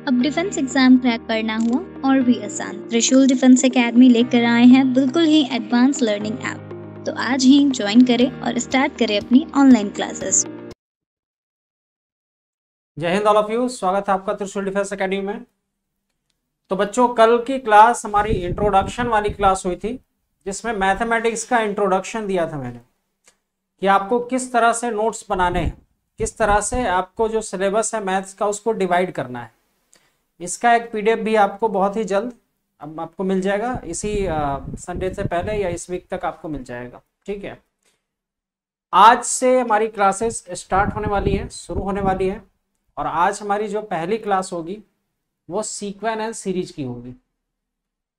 अब defence exam crack करना हुआ और भी आसान। त्रिशूल डिफेंस एकेडमी लेकर आए हैं बिल्कुल ही एडवांस लर्निंग ऐप। तो आज ही ज्वाइन करें और स्टार्ट करें अपनी ऑनलाइन क्लासेस। जय हिंद ऑल ऑफ यू। स्वागत है आपका त्रिशूल डिफेंस एकेडमी में। तो बच्चों, कल की क्लास हमारी इंट्रोडक्शन वाली क्लास हुई थी, जिसमें मैथमेटिक्स का इंट्रोडक्शन दिया था मैंने कि आपको किस तरह से नोट्स बनाने हैं, किस तरह से आपको जो सिलेबस है मैथ्स का उसको डिवाइड करना है। इसका एक पीडीएफ भी आपको बहुत ही जल्द अब आपको मिल जाएगा, इसी संडे से पहले या इस वीक तक आपको मिल जाएगा। ठीक है, आज से हमारी क्लासेस स्टार्ट होने वाली है, शुरू होने वाली है। और आज हमारी जो पहली क्लास होगी वो सीक्वेंस एंड सीरीज की होगी,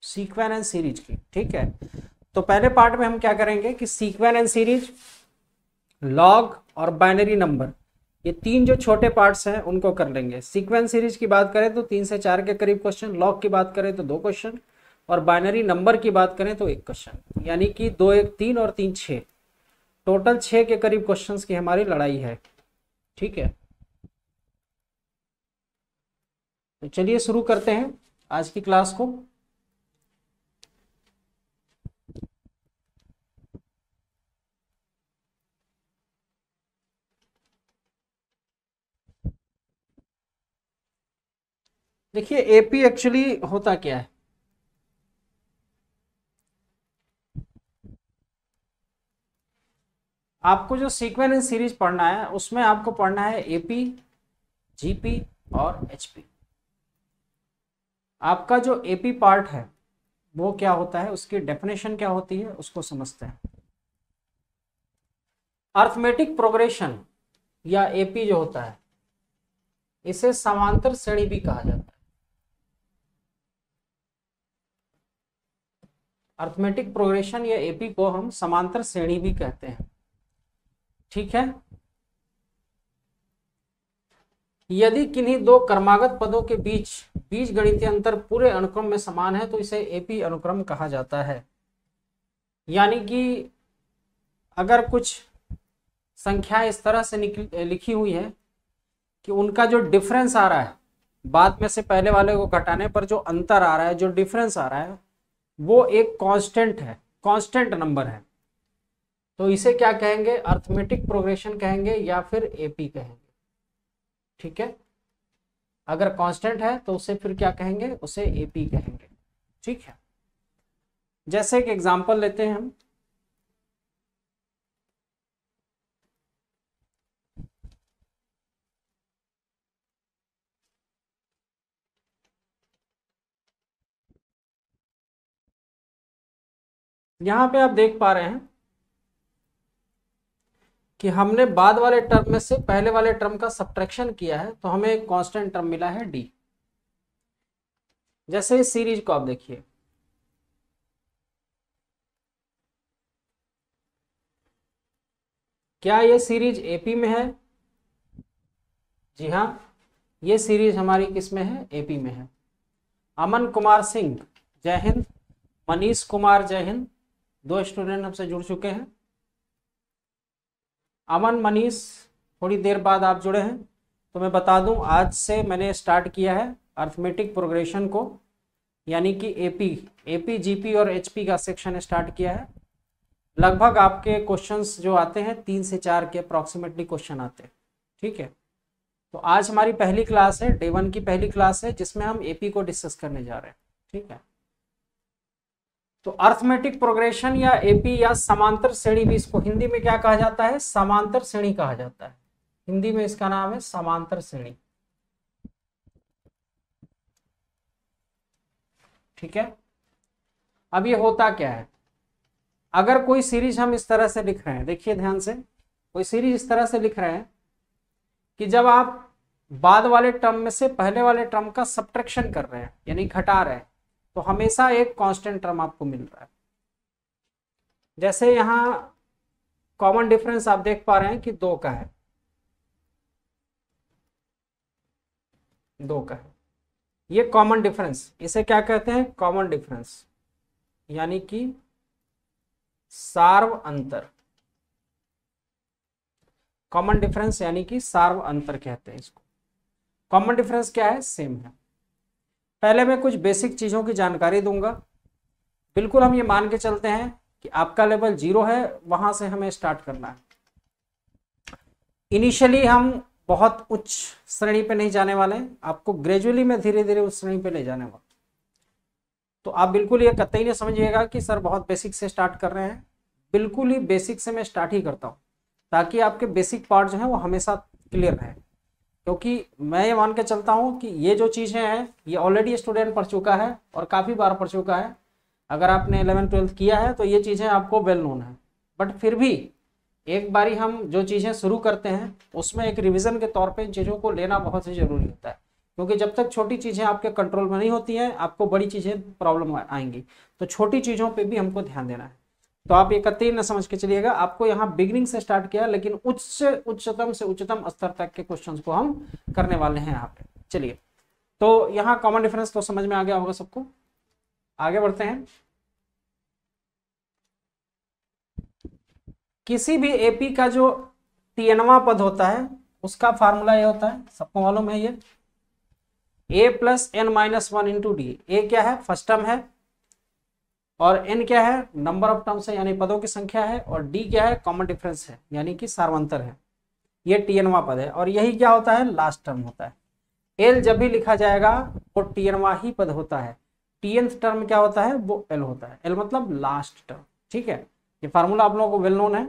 सीक्वेंस एंड सीरीज की। ठीक है, तो पहले पार्ट में हम क्या करेंगे कि सीक्वेंस एंड सीरीज, लॉग और बाइनरी नंबर, ये तीन जो छोटे पार्ट्स हैं उनको कर लेंगे। सीक्वेंस सीरीज की बात करें तो 3 से 4 के करीब क्वेश्चन, लॉग की बात करें तो 2 क्वेश्चन, और बाइनरी नंबर की बात करें तो 1 क्वेश्चन। यानी कि 2 1 3 और 3 6, टोटल 6 के करीब क्वेश्चंस की हमारी लड़ाई है। ठीक है, तो चलिए शुरू करते हैं आज की क्लास को। देखिए, एपी एक्चुअली होता क्या है। आपको जो सीक्वेंस एंड सीरीज पढ़ना है उसमें आपको पढ़ना है एपी, जीपी और एचपी। आपका जो एपी पार्ट है वो क्या होता है, उसकी डेफिनेशन क्या होती है उसको समझते हैं। अर्थमेटिक प्रोग्रेशन या एपी जो होता है इसे समांतर श्रेणी भी कहा जाता है। अर्थमेटिक प्रोग्रेशन या एपी को हम समांतर श्रेणी भी कहते हैं। ठीक है, यदि किन्हीं दो क्रमागत पदों के बीच बीजगणितीय अंतर पूरे अनुक्रम में समान है तो इसे एपी अनुक्रम कहा जाता है। यानी कि अगर कुछ संख्याएं इस तरह से लिखी हुई है कि उनका जो डिफरेंस आ रहा है, बाद में से पहले वाले को घटाने पर जो अंतर आ रहा है, जो डिफरेंस आ रहा है, वो एक कांस्टेंट है, कांस्टेंट नंबर है, तो इसे क्या कहेंगे, अर्थमेटिक प्रोग्रेशन कहेंगे या फिर एपी कहेंगे। ठीक है, अगर कांस्टेंट है तो उसे फिर क्या कहेंगे, उसे एपी कहेंगे। ठीक है, जैसे एक एग्जांपल लेते हैं हम। यहां पे आप देख पा रहे हैं कि हमने बाद वाले टर्म में से पहले वाले टर्म का सब्ट्रैक्शन किया है तो हमें एक कांस्टेंट टर्म मिला है डी। जैसे इस सीरीज को आप देखिए, क्या ये सीरीज एपी में है? जी हाँ, ये सीरीज हमारी किस में है, एपी में है। अमन कुमार सिंह जय हिंद, मनीष कुमार जय हिंद, 2 स्टूडेंट हमसे जुड़ चुके हैं। अमन, मनीष, थोड़ी देर बाद आप जुड़े हैं। तो मैं बता दूं, आज से मैंने स्टार्ट किया है अर्थमेटिक प्रोग्रेशन को, यानी कि एपी जीपी और एचपी का सेक्शन स्टार्ट किया है। लगभग आपके क्वेश्चंस जो आते हैं 3 से 4 के अप्रॉक्सीमेटली क्वेश्चन आते हैं। ठीक है, तो आज हमारी पहली क्लास है, डे 1 की पहली क्लास है, जिसमें हम एपी को डिस्कस करने जा रहे हैं। ठीक है, तो अर्थमेटिक प्रोग्रेशन या एपी या समांतर श्रेणी भी इसको हिंदी में क्या कहा जाता है, समांतर श्रेणी कहा जाता है। हिंदी में इसका नाम है समांतर श्रेणी। ठीक है, अब ये होता क्या है, अगर कोई सीरीज हम इस तरह से लिख रहे हैं, देखिए ध्यान से, कोई सीरीज इस तरह से लिख रहे हैं कि जब आप बाद वाले टर्म में से पहले वाले टर्म का सब्ट्रैक्शन कर रहे हैं यानी घटा रहे हैं, तो हमेशा एक कांस्टेंट टर्म आपको मिल रहा है। जैसे यहां कॉमन डिफरेंस आप देख पा रहे हैं कि 2 का है, 2 का है, ये कॉमन डिफरेंस, इसे क्या कहते हैं, कॉमन डिफरेंस, यानी कि सार्व अंतर। कॉमन डिफरेंस यानी कि सार्व अंतर कहते हैं इसको। कॉमन डिफरेंस क्या है, सेम है। पहले मैं कुछ बेसिक चीज़ों की जानकारी दूंगा। बिल्कुल हम ये मान के चलते हैं कि आपका लेवल 0 है, वहां से हमें स्टार्ट करना है। इनिशियली हम बहुत उच्च श्रेणी पे नहीं जाने वाले हैं, आपको ग्रेजुअली में धीरे धीरे उस श्रेणी पे ले जाने वाला। तो आप बिल्कुल ये कतई नहीं समझिएगा कि सर बहुत बेसिक से स्टार्ट कर रहे हैं। बिल्कुल ही बेसिक से मैं स्टार्ट ही करता हूँ, ताकि आपके बेसिक पार्ट जो है वो हमेशा क्लियर रहे। क्योंकि मैं ये मान के चलता हूँ कि ये जो चीज़ें हैं ये ऑलरेडी स्टूडेंट पढ़ चुका है और काफ़ी बार पढ़ चुका है। अगर आपने 11th-12th किया है तो ये चीज़ें आपको वेल नोन है, बट फिर भी एक बारी हम जो चीज़ें शुरू करते हैं उसमें एक रिवीजन के तौर पे इन चीज़ों को लेना बहुत ही ज़रूरी होता है। क्योंकि जब तक छोटी चीज़ें आपके कंट्रोल में नहीं होती हैं, आपको बड़ी चीज़ें प्रॉब्लम आएंगी। तो छोटी चीज़ों पे भी हमको ध्यान देना है। तो आप ये कतई न समझ के चलिएगा, आपको यहाँ बिगिनिंग से स्टार्ट किया, लेकिन उच्चतम से उच्चतम स्तर तक के क्वेश्चंस को हम करने वाले हैं यहाँ पे। चलिए, तो यहाँ कॉमन डिफरेंस तो समझ में आ गया होगा सबको। आगे बढ़ते हैं। किसी भी एपी का जो tnवां पद होता है उसका फार्मूला ये होता है, सबको मालूम है ये, a plus N minus one into D. A क्या है? फर्स्ट टर्म है, और n क्या है? नंबर ऑफ टर्म्स है, यानी पदों की संख्या है, और d क्या है? कॉमन डिफरेंस है, यानी कि सार्वंतर है। ये tnवां पद है, और यही क्या होता है? लास्ट टर्म होता है। l जब भी लिखा जाएगा वो tnवां ही पद होता है। tnth टर्म क्या होता है? वो l होता है। l मतलब लास्ट टर्म। ठीक है, ये फार्मूला आप लोगों को वेल नोन है।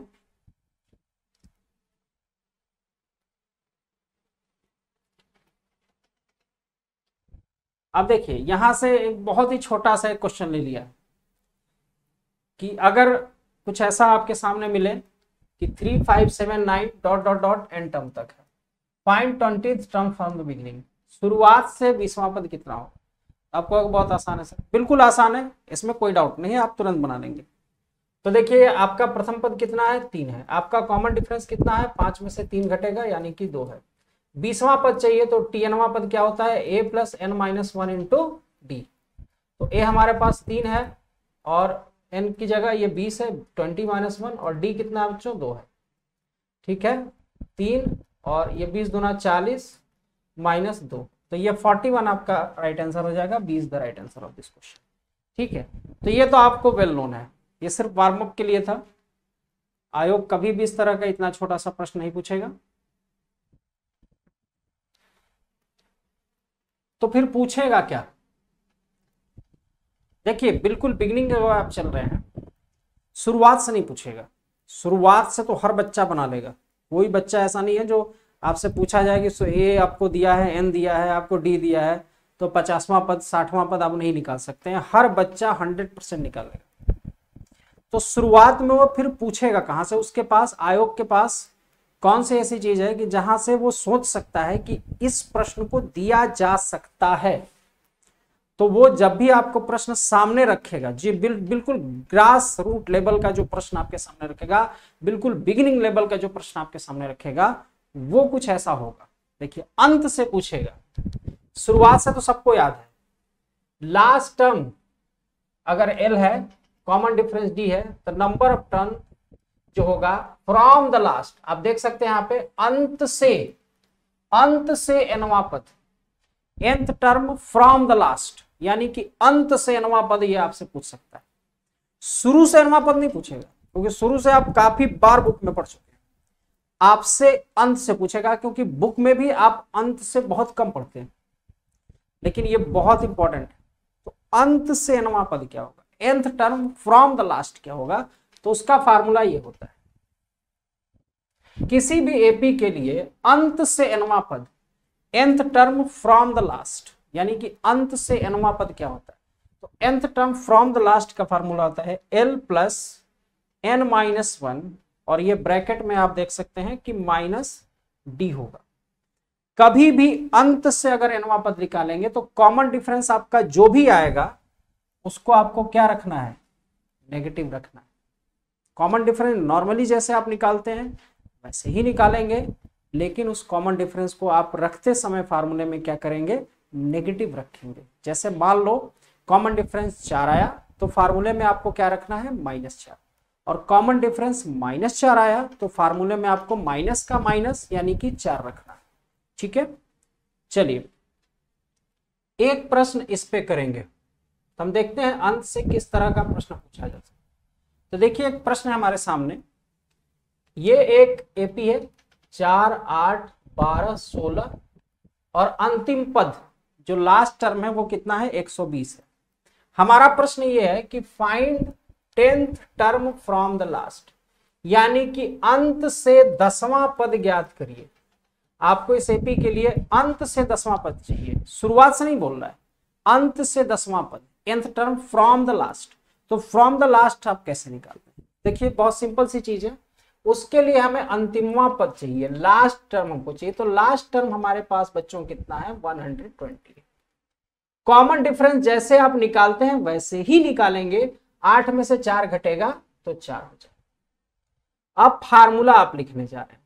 अब देखिए, यहां से एक बहुत ही छोटा सा एक क्वेश्चन ले लिया कि अगर कुछ ऐसा आपके सामने मिले कि 3579 dot dot dot n term तक है, find 20th term from the beginning. शुरुआत से 20वां पद कितना हो? आपको बहुत आसान है सर, बिल्कुल आसान है, इसमें कोई डाउट नहीं है, आप तुरंत बना लेंगे। तो देखिए, आपका प्रथम पद कितना है? 3 है। आपका कॉमन डिफरेंस कितना है? 5 में से 3 घटेगा, यानी कि 2 है। 20वां पद चाहिए, तो tnवां पद क्या होता है? a plus N minus one into d. तो a हमारे पास 3 है, और n की जगह ये 20 है, 20 माइनस वन, और d कितना है बच्चों? 2 है। ठीक है, 3 और ये 20 दूना 40 माइनस 2, तो ये 41 आपका राइट आंसर हो जाएगा। 20 the right answer of this question. ठीक है, तो ये तो आपको वेल नोन है, ये सिर्फ वार्म अप के लिए था। आयोग कभी भी इस तरह का इतना छोटा सा प्रश्न नहीं पूछेगा। तो फिर पूछेगा क्या? देखिए, बिल्कुल बिगिनिंग में आप चल रहे हैं, शुरुआत से नहीं पूछेगा। शुरुआत से तो हर बच्चा बना लेगा, कोई बच्चा ऐसा नहीं है जो आपसे पूछा जाए कि ए आपको दिया है, एन दिया है, आपको डी दिया है, तो 50वां पद 60वां पद आप नहीं निकाल सकते हैं। हर बच्चा 100% निकालेगा। तो शुरुआत में वो फिर पूछेगा कहां से? उसके पास, आयोग के पास कौन सी ऐसी चीज है कि जहां से वो सोच सकता है कि इस प्रश्न को दिया जा सकता है। तो वो जब भी आपको प्रश्न सामने रखेगा जी, बिल्कुल ग्रास रूट लेवल का जो प्रश्न आपके सामने रखेगा, बिल्कुल बिगिनिंग लेवल का जो प्रश्न आपके सामने रखेगा, वो कुछ ऐसा होगा। देखिए, अंत से पूछेगा, शुरुआत से तो सबको याद है। लास्ट टर्म अगर l है, कॉमन डिफरेंस d है, तो नंबर ऑफ टर्म जो होगा फ्रॉम द लास्ट, आप देख सकते हैं यहाँ पे अंत से nवां पद, nth term from the last, यानी कि अंत से nवां पद ये आपसे पूछ सकता है। शुरू से nवां पद नहीं पूछेगा, क्योंकि शुरू से आप काफी बार बुक में पढ़ चुके हैं। आपसे अंत से पूछेगा, क्योंकि बुक में भी आप अंत से बहुत कम पढ़ते हैं, लेकिन ये बहुत इंपॉर्टेंट है। तो अंत से nवां पद क्या होगा? nth term from the last क्या होगा? तो उसका फार्मूला ये होता है, किसी भी एपी के लिए अंत से nवां पद, nth term from the last, यानी कि अंत से nवां पद क्या होता है? तो nth term from the last का फार्मूला होता है l plus N minus one, और ये ब्रैकेट में आप देख सकते हैं कि माइनस डी होगा। कभी भी अंत से अगर nवां पद निकालेंगे तो कॉमन डिफरेंस आपका जो भी आएगा उसको आपको क्या रखना है? नेगेटिव रखना है। कॉमन डिफरेंस नॉर्मली जैसे आप निकालते हैं वैसे ही निकालेंगे, लेकिन उस कॉमन डिफरेंस को आप रखते समय फार्मूले में क्या करेंगे? नेगेटिव रखेंगे। जैसे मान लो कॉमन डिफरेंस 4 आया, तो फार्मूले में आपको क्या रखना है? -4। और कॉमन डिफरेंस -4 आया, तो फार्मूले में आपको माइनस का माइनस यानी कि 4 रखना है। ठीक है, चलिए एक प्रश्न इस पे करेंगे, तो हम देखते हैं अंत से किस तरह का प्रश्न पूछा जा सकता है। तो देखिए एक प्रश्न है हमारे सामने, ये एक एपी है 4, 8, 12, 16 और अंतिम पद जो लास्ट टर्म है वो कितना है 120 है। हमारा प्रश्न ये है कि find 10th term from the last, यानी कि अंत से 10वां पद ज्ञात करिए। आपको इस एपी के लिए अंत से 10वां पद चाहिए, शुरुआत से नहीं बोल रहा है, अंत से 10वां पद, nth term from the last. तो फ्रॉम द लास्ट आप कैसे निकालते हैं? देखिए बहुत सिंपल सी चीज है, उसके लिए हमें अंतिमवां पद चाहिए, लास्ट टर्म हमको चाहिए। तो लास्ट टर्म हमारे पास बच्चों कितना है 120। कॉमन डिफरेंस जैसे आप निकालते हैं वैसे ही निकालेंगे, 8 में से 4 घटेगा तो 4 हो जाएगा। अब फार्मूला आप लिखने जा रहे हैं,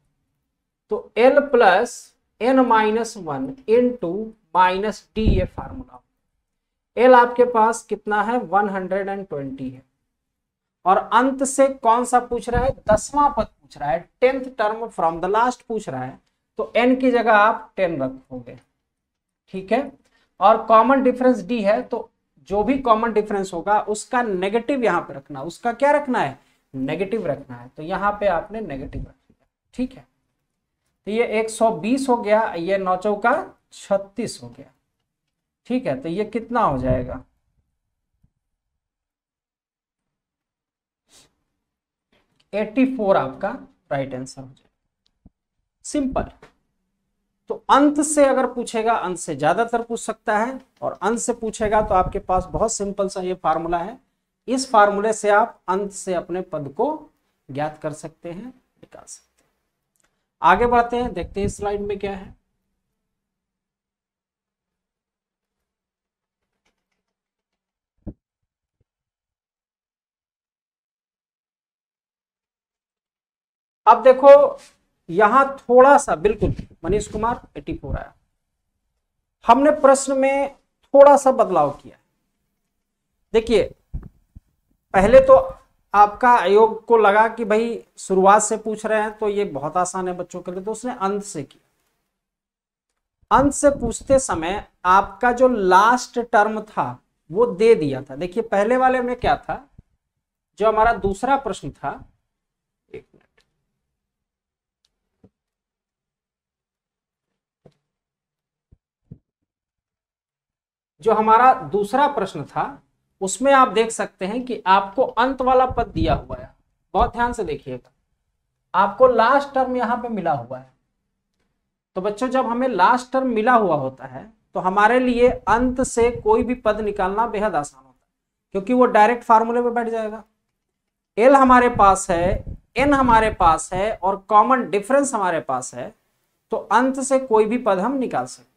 तो L plus n minus 1 into minus D, ये फार्मूला। L आपके पास कितना है 120 है, और अंत से कौन सा पूछ रहा है 10वां पद पूछ रहा है, 10th term from the last पूछ रहा है, तो n की जगह आप 10 रखोगे, ठीक है। और कॉमन डिफरेंस d है, तो जो भी कॉमन डिफरेंस होगा उसका नेगेटिव यहां पे रखना, उसका क्या रखना है नेगेटिव रखना है, तो यहां पे आपने नेगेटिव रख दिया, ठीक है। तो ये 120 हो गया, ये 9 चौका 36 हो गया, ठीक है। तो ये कितना हो जाएगा 84 आपका राइट आंसर हो जाएगा, सिंपल। तो अंत से अगर पूछेगा, अंत से ज्यादातर पूछ सकता है, और अंत से पूछेगा तो आपके पास बहुत सिंपल सा ये फार्मूला है, इस फार्मूले से आप अंत से अपने पद को ज्ञात कर सकते हैं, निकाल सकते हैं। आगे बढ़ते हैं, देखते हैं स्लाइड में क्या है। अब देखो यहां थोड़ा सा, बिल्कुल मनीष कुमार 84 आया, हमने प्रश्न में थोड़ा सा बदलाव किया। देखिए पहले तो आपका आयोग को लगा कि भाई शुरुआत से पूछ रहे हैं तो ये बहुत आसान है बच्चों के लिए, तो उसने अंत से किया। अंत से पूछते समय आपका जो लास्ट टर्म था वो दे दिया था। देखिए पहले वाले में क्या था, जो हमारा दूसरा प्रश्न था, एक मिनट, जो हमारा दूसरा प्रश्न था उसमें आप देख सकते हैं कि आपको अंत वाला पद दिया हुआ है, बहुत ध्यान से देखिएगा, आपको लास्ट टर्म यहां पे मिला हुआ है। तो बच्चों जब हमें लास्ट टर्म मिला हुआ होता है तो हमारे लिए अंत से कोई भी पद निकालना बेहद आसान होता है, क्योंकि वो डायरेक्ट फार्मूले पे बैठ जाएगा। L हमारे पास है, N हमारे पास है, और कॉमन डिफरेंस हमारे पास है, तो अंत से कोई भी पद हम निकाल सकते हैं।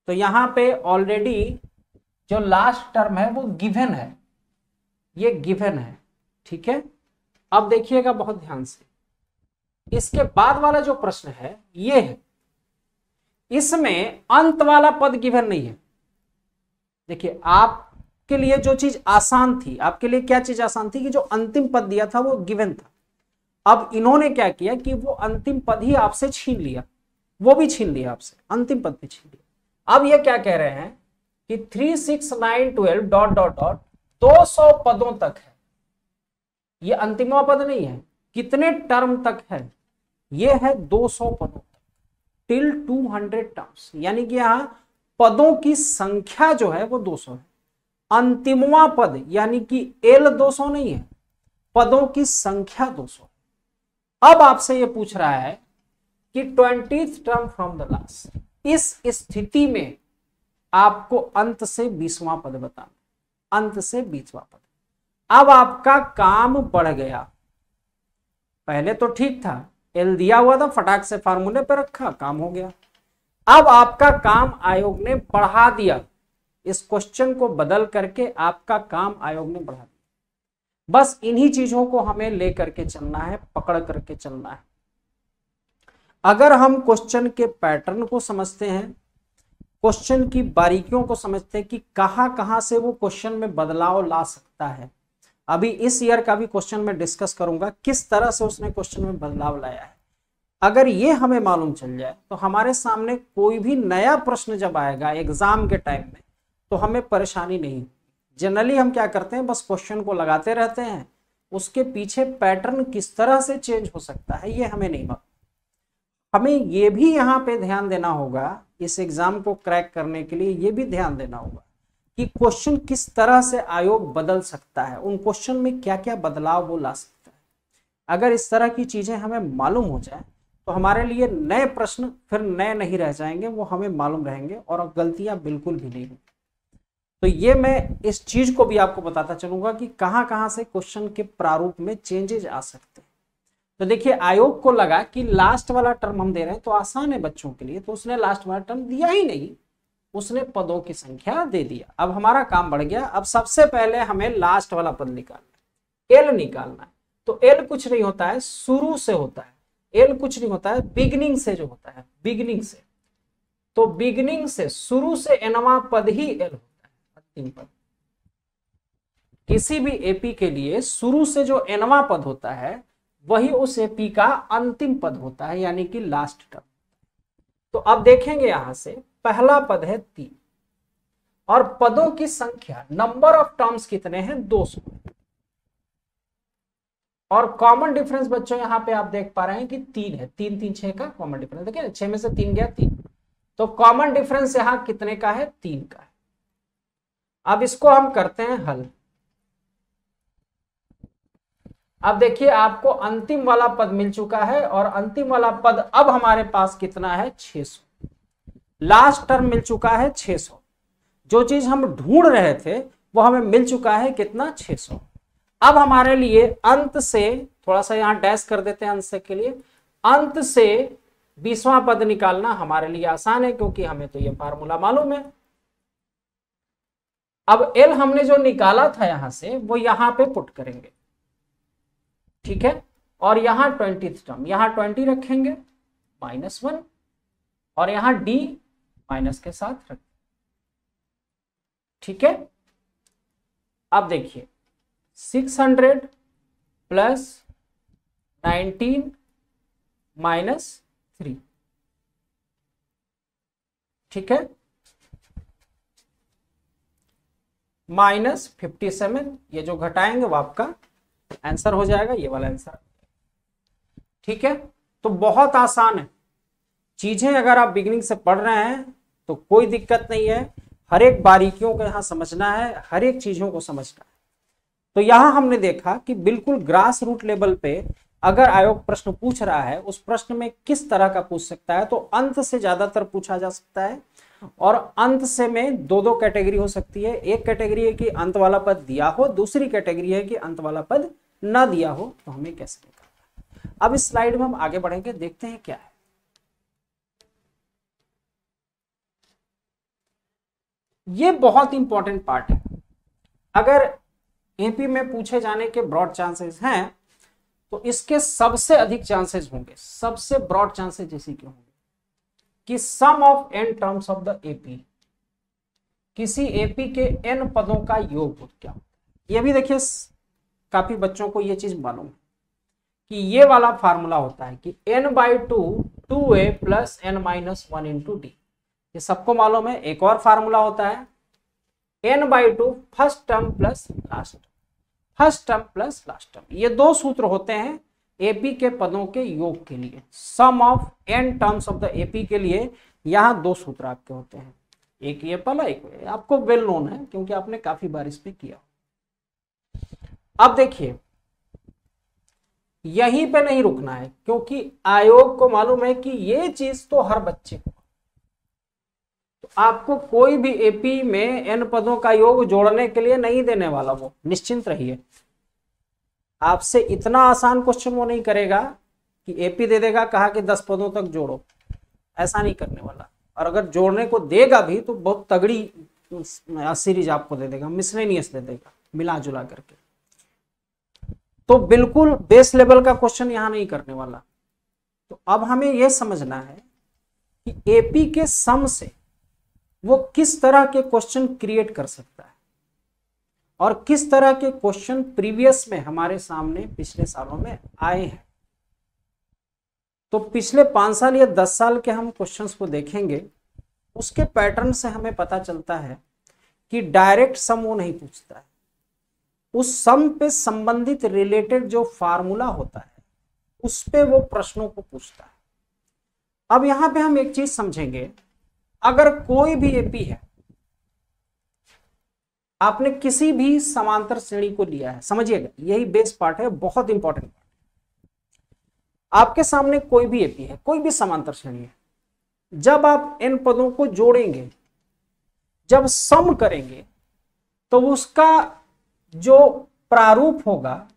तो यहां पे ऑलरेडी जो लास्ट टर्म है वो गिवन है, ये गिवन है, ठीक है। अब देखिएगा बहुत ध्यान से, इसके बाद वाला जो प्रश्न है ये है, इसमें अंत वाला पद गिवन नहीं है। देखिए आपके लिए जो चीज आसान थी, आपके लिए क्या चीज आसान थी कि जो अंतिम पद दिया था वो गिवन था। अब इन्होंने क्या किया कि वो अंतिम पद ही आपसे छीन लिया, वो भी छीन लिया आपसे, अंतिम पद भी छीन लिया। अब ये क्या कह रहे हैं कि 3, 6, 9, 12 डॉट डॉट डॉट 200 पदों तक है, ये अंतिम पद नहीं है, कितने टर्म तक है, ये है 200 पदों तक, टिल 200 टर्म्स, यानी कि यहां पदों की संख्या जो है वो 200 है। अंतिमवा पद यानी कि L 200 नहीं है, पदों की संख्या 200। अब आपसे ये पूछ रहा है कि 20th term from the last, इस स्थिति में आपको अंत से 20वां पद बताना, अंत से 20वां पद। अब आपका काम बढ़ गया, पहले तो ठीक था, L दिया हुआ था, फटाक से फार्मूले पे रखा, काम हो गया। अब आपका काम आयोग ने बढ़ा दिया, इस क्वेश्चन को बदल करके आपका काम आयोग ने बढ़ा दिया। बस इन्हीं चीजों को हमें लेकर के चलना है, पकड़ करके चलना है। अगर हम क्वेश्चन के पैटर्न को समझते हैं, क्वेश्चन की बारीकियों को समझते हैं कि कहां कहां से वो क्वेश्चन में बदलाव ला सकता है। अभी इस ईयर का भी क्वेश्चन में डिस्कस करूंगा किस तरह से उसने क्वेश्चन में बदलाव लाया है। अगर ये हमें मालूम चल जाए तो हमारे सामने कोई भी नया प्रश्न जब आएगा एग्जाम के टाइम में तो हमें परेशानी नहीं। जनरली हम क्या करते हैं, बस क्वेश्चन को लगाते रहते हैं, उसके पीछे पैटर्न किस तरह से चेंज हो सकता है ये हमें नहीं मालूम। हमें ये भी यहाँ पे ध्यान देना होगा, इस एग्जाम को क्रैक करने के लिए ये भी ध्यान देना होगा कि क्वेश्चन किस तरह से आयोग बदल सकता है, उन क्वेश्चन में क्या क्या बदलाव वो ला सकता है। अगर इस तरह की चीजें हमें मालूम हो जाए तो हमारे लिए नए प्रश्न फिर नए नहीं रह जाएंगे, वो हमें मालूम रहेंगे और गलतियां बिल्कुल भी नहीं होंगी। तो ये मैं इस चीज को भी आपको बताता चलूंगा कि कहां कहां से क्वेश्चन के प्रारूप में चेंजेज आ सकते हैं। तो देखिए, आयोग को लगा कि लास्ट वाला टर्म हम दे रहे हैं तो आसान है बच्चों के लिए, तो उसने लास्ट वाला टर्म दिया ही नहीं, उसने पदों की संख्या दे दिया। अब हमारा काम बढ़ गया। अब सबसे पहले हमें लास्ट वाला पद निकालना है, एल निकालना है। तो एल कुछ नहीं होता है, शुरू से होता है। एल कुछ नहीं होता है, बिगनिंग से जो होता है, बिगनिंग से। तो बिगनिंग से, शुरू से एनवा पद ही एल होता है, अंतिम पद। किसी भी एपी के लिए शुरू से जो एनवा पद होता है वही उस एपी का अंतिम पद होता है, यानी कि लास्ट टर्म। तो अब देखेंगे यहां से पहला पद है 3 और पदों की संख्या, नंबर ऑफ टर्म्स कितने हैं, 200। और कॉमन डिफरेंस बच्चों यहां पे आप देख पा रहे हैं कि 3 है, 3 3 6 का कॉमन डिफरेंस। देखिए 6 में से 3 गया 3, तो कॉमन डिफरेंस यहां कितने का है, 3 का है। अब इसको हम करते हैं हल। अब देखिए आपको अंतिम वाला पद मिल चुका है और अंतिम वाला पद अब हमारे पास कितना है, 600। लास्ट टर्म मिल चुका है 600। जो चीज हम ढूंढ रहे थे वो हमें मिल चुका है कितना, 600। अब हमारे लिए अंत से, थोड़ा सा यहां डैश कर देते हैं अंत के लिए, अंत से 20वां पद निकालना हमारे लिए आसान है क्योंकि हमें तो ये फार्मूला मालूम है। अब एल हमने जो निकाला था यहां से वो यहां पे पुट करेंगे, ठीक है। और यहां 20th टर्म, यहां 20 रखेंगे -1 और यहां डी माइनस के साथ रखेंगे, ठीक है। अब देखिए 600 प्लस 19 -3, ठीक है, -57। ये जो घटाएंगे वो आपका आंसर हो जाएगा, ये वाला आंसर, ठीक है। तो बहुत आसान है चीजें, अगर आप बिगिनिंग से पढ़ रहे हैं तो कोई दिक्कत नहीं है। हर एक बारीकियों को यहां समझना है, हर एक चीजों को समझना है। तो यहां हमने देखा कि बिल्कुल ग्रास रूट लेवल पे अगर आयोग प्रश्न पूछ रहा है, उस प्रश्न में किस तरह का पूछ सकता है, तो अंत से ज्यादातर पूछा जा सकता है। और अंत से में दो कैटेगरी हो सकती है। एक कैटेगरी है कि अंत वाला पद दिया हो, दूसरी कैटेगरी है कि अंत वाला पद ना दिया हो। तो हमें कैसे निकालना है, अब इस स्लाइड में हम आगे बढ़ेंगे, देखते हैं क्या है। ये बहुत इंपॉर्टेंट पार्ट है। अगर एपी में पूछे जाने के ब्रॉड चांसेस हैं तो इसके सबसे अधिक चांसेस होंगे, सबसे ब्रॉड चांसेस जैसे कि होंगे कि sum of n terms of the AP, किसी एपी के n पदों का योग क्या होता है। ये भी देखिए काफी बच्चों को ये चीज मालूम है कि ये वाला फार्मूला होता है कि n/2 2a plus n-1 into D. ये सबको मालूम है। एक और फार्मूला होता है n/2 first term plus last, first term plus last term. ये दो सूत्र होते हैं एपी के पदों के योग के लिए। Sum of n terms of the AP के लिए यहां दो सूत्र आपके होते हैं, एक ये वाला, एक आपको वेल नोन है क्योंकि आपने काफी बार इस पे किया। अब देखिए यहीं पे नहीं रुकना है क्योंकि आयोग को मालूम है कि ये चीज तो हर बच्चे को, तो आपको कोई भी एपी में n पदों का योग जोड़ने के लिए नहीं देने वाला, वो निश्चिंत रहिए। आपसे इतना आसान क्वेश्चन वो नहीं करेगा कि एपी दे देगा कहा कि 10 पदों तक जोड़ो, ऐसा नहीं करने वाला। और अगर जोड़ने को देगा भी तो बहुत तगड़ी सीरीज आपको दे देगा, मिसलेनियस दे देगा मिला जुला करके। तो बिल्कुल बेस लेवल का क्वेश्चन यहां नहीं करने वाला। तो अब हमें यह समझना है कि एपी के सम से वो किस तरह के क्वेश्चन क्रिएट कर सकता है और किस तरह के क्वेश्चन प्रीवियस में हमारे सामने पिछले सालों में आए हैं। तो पिछले 5 साल या 10 साल के हम क्वेश्चंस को देखेंगे, उसके पैटर्न से हमें पता चलता है कि डायरेक्ट सम वो नहीं पूछता है, उस सम पे संबंधित रिलेटेड जो फार्मूला होता है उस पे वो प्रश्नों को पूछता है। अब यहां पे हम एक चीज समझेंगे, अगर कोई भी एपी है, आपने किसी भी समांतर श्रेणी को लिया है, समझिएगा यही बेस पार्ट है, बहुत इंपॉर्टेंट पार्ट। आपके सामने कोई भी एपी है, कोई भी समांतर श्रेणी है, जब आप इन पदों को जोड़ेंगे, जब सम करेंगे, तो उसका जो प्रारूप होगा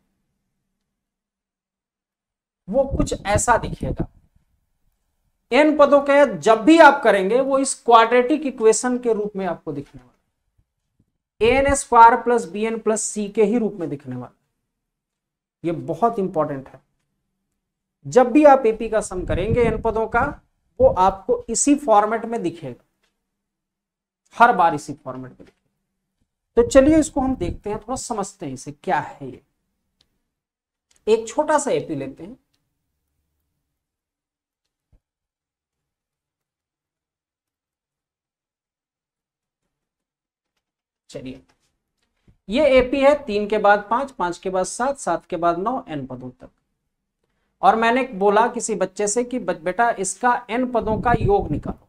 वो कुछ ऐसा दिखेगा। n पदों के जब भी आप करेंगे वो इस क्वाड्रेटिक इक्वेशन के रूप में आपको दिखने वाला, an square plus bn plus c के ही रूप में दिखने वाला। ये बहुत इंपॉर्टेंट है। जब भी आप एपी का सम करेंगे n पदों का, वो आपको इसी फॉर्मेट में दिखेगा, हर बार इसी फॉर्मेट में दिखेगा। तो चलिए इसको हम देखते हैं, थोड़ा समझते हैं इसे क्या है ये। एक छोटा सा एपी लेते हैं, चलिए ये एपी है 3 के बाद 5, 5 के बाद 7, 7 के बाद 9, n पदों तक। और मैंने बोला किसी बच्चे से कि बेटा इसका n पदों का योग निकालो,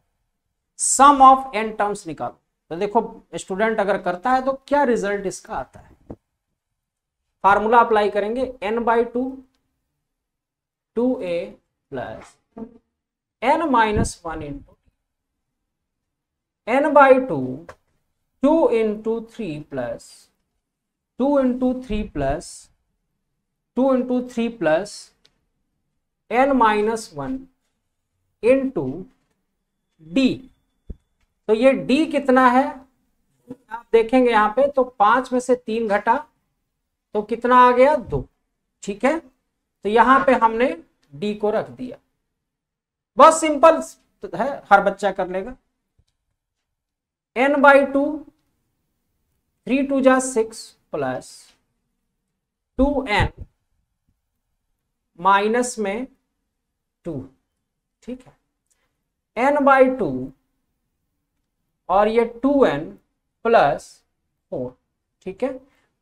सम ऑफ n टर्म्स निकालो। तो देखो स्टूडेंट अगर करता है तो क्या रिजल्ट इसका आता है। फार्मूला अप्लाई करेंगे, n/2 2a plus n-1 into n/2 2 into 3 plus 2 into 3 plus 2 into 3 plus n-1 into d। तो ये d कितना है आप देखेंगे यहां पे, तो 5 में से 3 घटा तो कितना आ गया 2। ठीक है, तो यहां पे हमने d को रख दिया। बहुत सिंपल है, हर बच्चा कर लेगा। n/2 3 2 जा 6 प्लस 2n माइनस में 2। ठीक है, n/2 और ये 2n प्लस 4। ठीक है,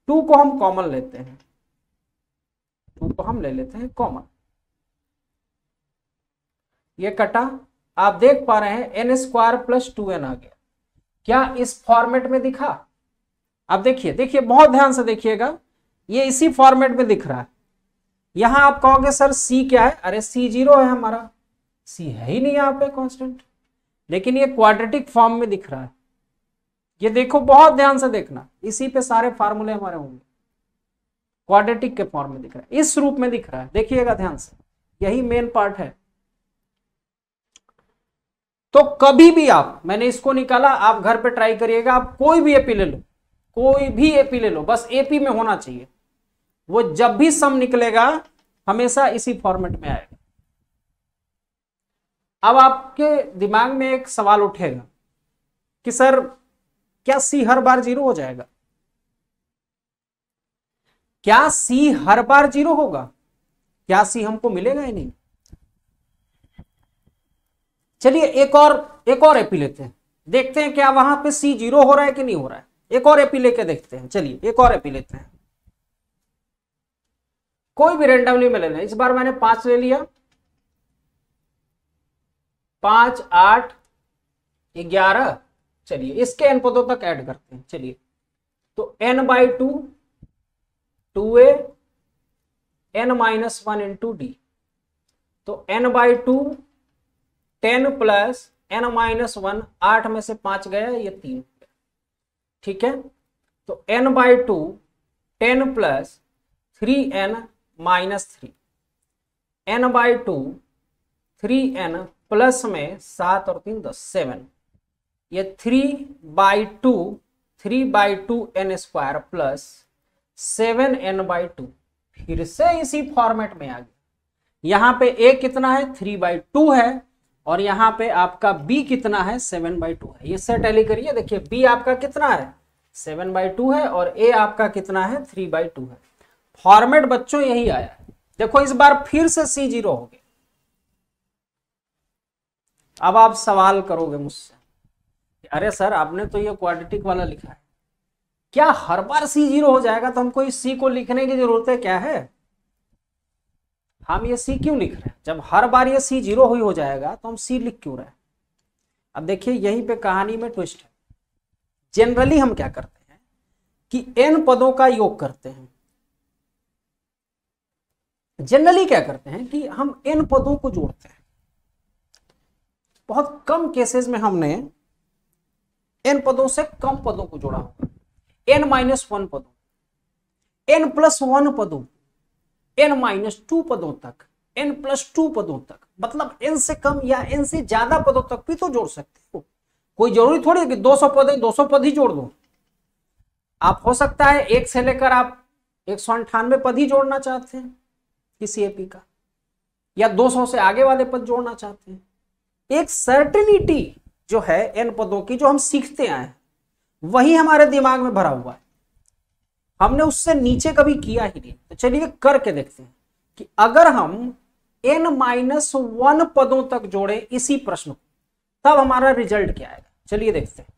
2 को हम कॉमन लेते हैं, 2 को हम ले लेते हैं कॉमन। ये कटा, आप देख पा रहे हैं n स्क्वायर प्लस 2n आ गया। क्या इस फॉर्मेट में दिखा? आप देखिए, देखिए बहुत ध्यान से देखिएगा, ये इसी फॉर्मेट में दिख रहा है। यहां आप कहोगे सर c क्या है? अरे c 0 है हमारा, c है ही नहीं यहाँ पे कांस्टेंट, लेकिन ये क्वाड्रेटिक फॉर्म में दिख रहा है। ये देखो बहुत ध्यान से देखना, इसी पे सारे फार्मूले हमारे होंगे, क्वाड्रेटिक के फॉर्म में दिख रहा है, इस रूप में दिख रहा है, देखिएगा ध्यान से, यही मेन पार्ट है। तो कभी भी आप, मैंने इसको निकाला, आप घर पे ट्राई करिएगा, आप कोई भी एपी ले लो, कोई भी एपी ले लो, बस एपी में होना चाहिए। वो जब भी सम निकलेगा हमेशा इसी फॉर्मेट में आएगा। अब आपके दिमाग में एक सवाल उठेगा कि सर क्या सी हर बार 0 हो जाएगा? क्या सी हर बार 0 होगा? क्या सी हमको मिलेगा ही नहीं? चलिए एक और एपी लेते हैं, देखते हैं क्या वहां पे सी 0 हो रहा है कि नहीं हो रहा है। एक और एपी लेके देखते हैं, चलिए एक और एपी लेते हैं, कोई भी रेंडमली में ले लें। इस बार मैंने 5 ले लिया, 5 8 11, चलिए इसके n पदों तक ऐड करते हैं। चलिए तो n/2 2a n-1 into d, तो n/2 10 प्लस n-1, 8 में से 5 गया, ये 3। ठीक है, तो n/2 10 plus 3n minus 3, n/2 3n plus में 7 और 3 10 7, ये 3/2 n स्क्वायर प्लस 7n/2, फिर से इसी फॉर्मेट में आ गया। यहां पे a कितना है? 3/2 है, और यहां पे आपका b कितना है? 7/2 है। ये से टैली करिए, देखिए b आपका कितना है? 7/2 है, और a आपका कितना है? 3/2 है। फॉर्मेट बच्चों यही आया है। देखो इस बार फिर से c 0 हो गया, अब आप सवाल करोगे मुझसे, अरे सर आपने तो ये क्वाड्रेटिक वाला लिखा है, क्या हर बार सी 0 हो जाएगा? तो हमको इस सी को लिखने की जरूरत है क्या है? हम ये सी क्यों लिख रहे हैं? जब हर बार ये सी 0 ही हो जाएगा तो हम सी लिख क्यों रहे हैं? अब देखिए यहीं पे कहानी में ट्विस्ट है। जनरली हम क्या करते हैं कि n पदों का योग करते हैं। जनरली क्या करते हैं कि हम n पदों को जोड़ते हैं। बहुत कम केसेस में हमने n पदों से कम पदों को जोड़ा होगा। n-1 पदों, n+1 पदों, n-2 पदों तक, n+2 पदों तक, मतलब n से कम या n से ज्यादा पदों तक भी तो जोड़ सकते हो। कोई जरूरी थोड़ी है कि 200 पद है 200 पद ही जोड़ दो। आप हो सकता है 1 से लेकर आप 198 पद ही जोड़ना चाहते हैं किसी एपी का, या 200 से आगे वाले पद जोड़ना चाहते हैं। एक सर्टेनिटी जो है n पदों की, जो हम सीखते आए हैं, वही हमारे दिमाग में भरा हुआ है। हमने उससे नीचे कभी किया ही नहीं। तो चलिए करके देखते हैं कि अगर हम n-1 पदों तक जोड़े इसी प्रश्न को, तब हमारा रिजल्ट क्या आएगा। चलिए देखते हैं।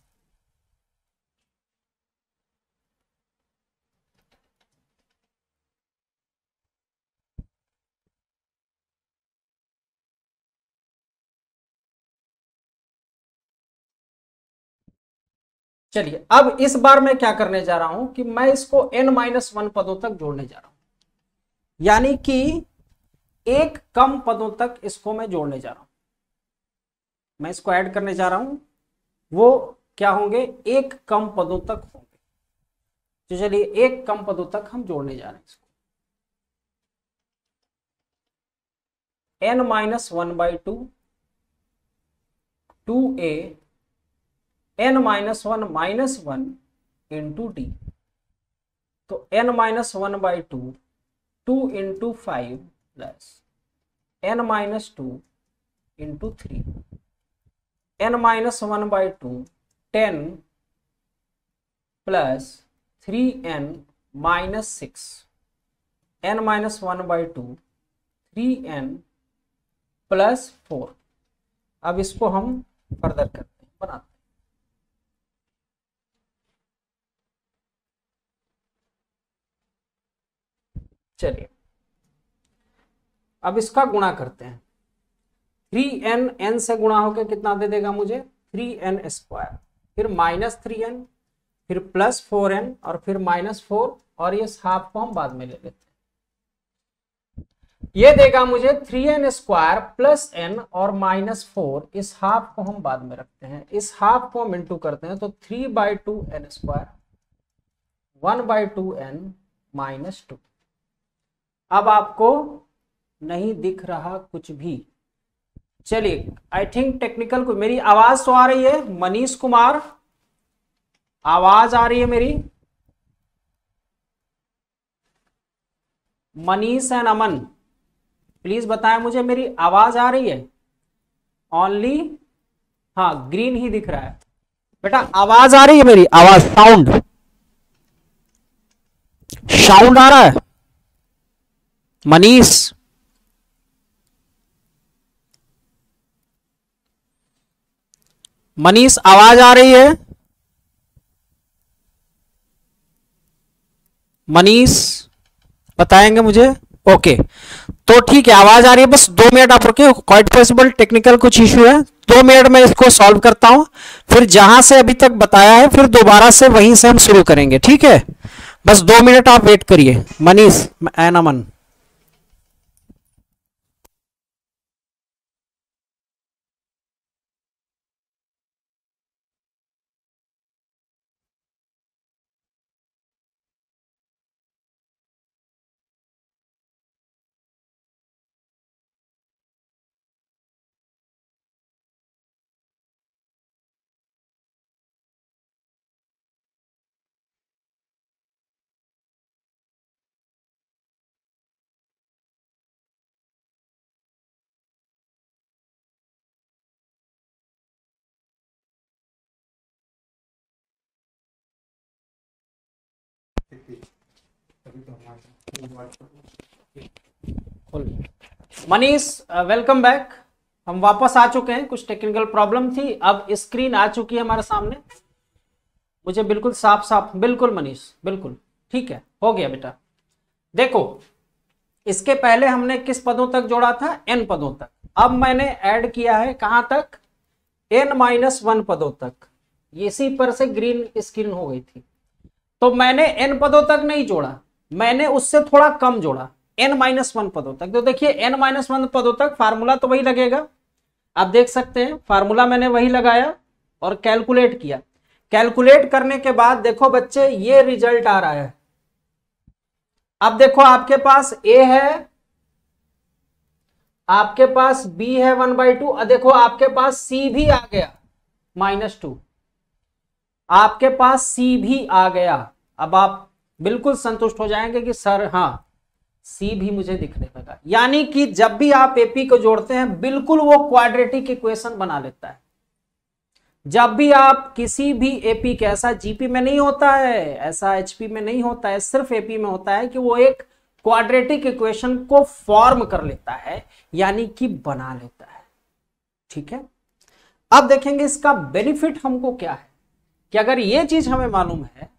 चलिए अब इस बार मैं क्या करने जा रहा हूं कि मैं इसको n-1 पदों तक जोड़ने जा रहा हूं, यानी कि एक कम पदों तक इसको मैं जोड़ने जा रहा हूं। मैं इसको ऐड करने जा रहा हूं, वो क्या होंगे? एक कम पदों तक होंगे। तो चलिए एक कम पदों तक हम जोड़ने जा रहे हैं इसको। n-1/2 2a n-1 -1 into d। तो n-1/2 2 into 5 plus n-2 into 3, n-1/2 10 plus 3n-6, n-1/2 3n plus 4। अब इसको हम फर्दर करते हैं, बनाते हैं। चलिए अब इसका गुणा करते हैं। 3n n से गुणा होकर कितना दे देगा मुझे? 3n², फिर -3n, फिर +4n और फिर -4, और ये हाफ को हम बाद में ले लेते हैं। ये देगा मुझे 3n² प्लस n और -4, इस हाफ को हम बाद में रखते हैं। इस हाफ को हम इंटू करते हैं, तो 3/2n², 1/2n -2। अब आपको नहीं दिख रहा कुछ भी। चलिए आई थिंक टेक्निकल को मेरी आवाज तो आ रही है। मनीष कुमार, आवाज आ रही है मेरी? मनीष एंड अमन प्लीज बताएं मुझे, मेरी आवाज आ रही है? ओनली हाँ ग्रीन ही दिख रहा है। बेटा आवाज आ रही है मेरी? आवाज, साउंड साउंड आ रहा है? मनीष, मनीष आवाज आ रही है? मनीष बताएंगे मुझे? ओके तो ठीक है, आवाज आ रही है। बस 2 मिनट आप रुके, क्वाइट पॉसिबल टेक्निकल कुछ इश्यू है। 2 मिनट में इसको सॉल्व करता हूं, फिर जहां से अभी तक बताया है फिर दोबारा से वहीं से हम शुरू करेंगे, ठीक है? बस 2 मिनट आप वेट करिए। Manish and Aman. Manish welcome back. हम वापस आ चुके हैं, कुछ टेक्निकल प्रॉब्लम थी, अब स्क्रीन आ चुकी है हमारे सामने। मुझे बिल्कुल साफ साफ, बिल्कुल मनीष, बिल्कुल ठीक है, हो गया बेटा। देखो इसके पहले हमने किस पदों तक जोड़ा था, n पदों तक। अब मैंने ऐड किया है कहां तक, n-1 पदों तक। इसी पर से ग्रीन स्क्रीन हो गई थी, तो मैंने n पदों तक नहीं जोड़ा, मैंने उससे थोड़ा कम जोड़ा, n-1 पदों तक। तो देखिए n-1 पदों तक फार्मूला तो वही लगेगा, आप देख सकते हैं फार्मूला मैंने वही लगाया और कैलकुलेट किया। कैलकुलेट करने के बाद देखो बच्चे ये रिजल्ट आ रहा है। अब देखो आपके पास a है, आपके पास b है 1/2, और देखो आपके पास c भी आ गया -2, आपके पास c भी आ गया। अब आप बिल्कुल संतुष्ट हो जाएंगे कि सर हाँ c भी मुझे दिखने लगा। यानी कि जब भी आप एपी को जोड़ते हैं बिल्कुल वो क्वाड्रेटिक इक्वेशन बना लेता है। जब भी आप किसी भी एपी के, ऐसा जीपी में नहीं होता है, ऐसा एचपी में नहीं होता है, सिर्फ एपी में होता है कि वो एक क्वाड्रेटिक इक्वेशन को फॉर्म कर लेता है, यानी कि बना लेता है। ठीक है, अब देखेंगे इसका बेनिफिट हमको क्या है, कि अगर ये चीज हमें मालूम है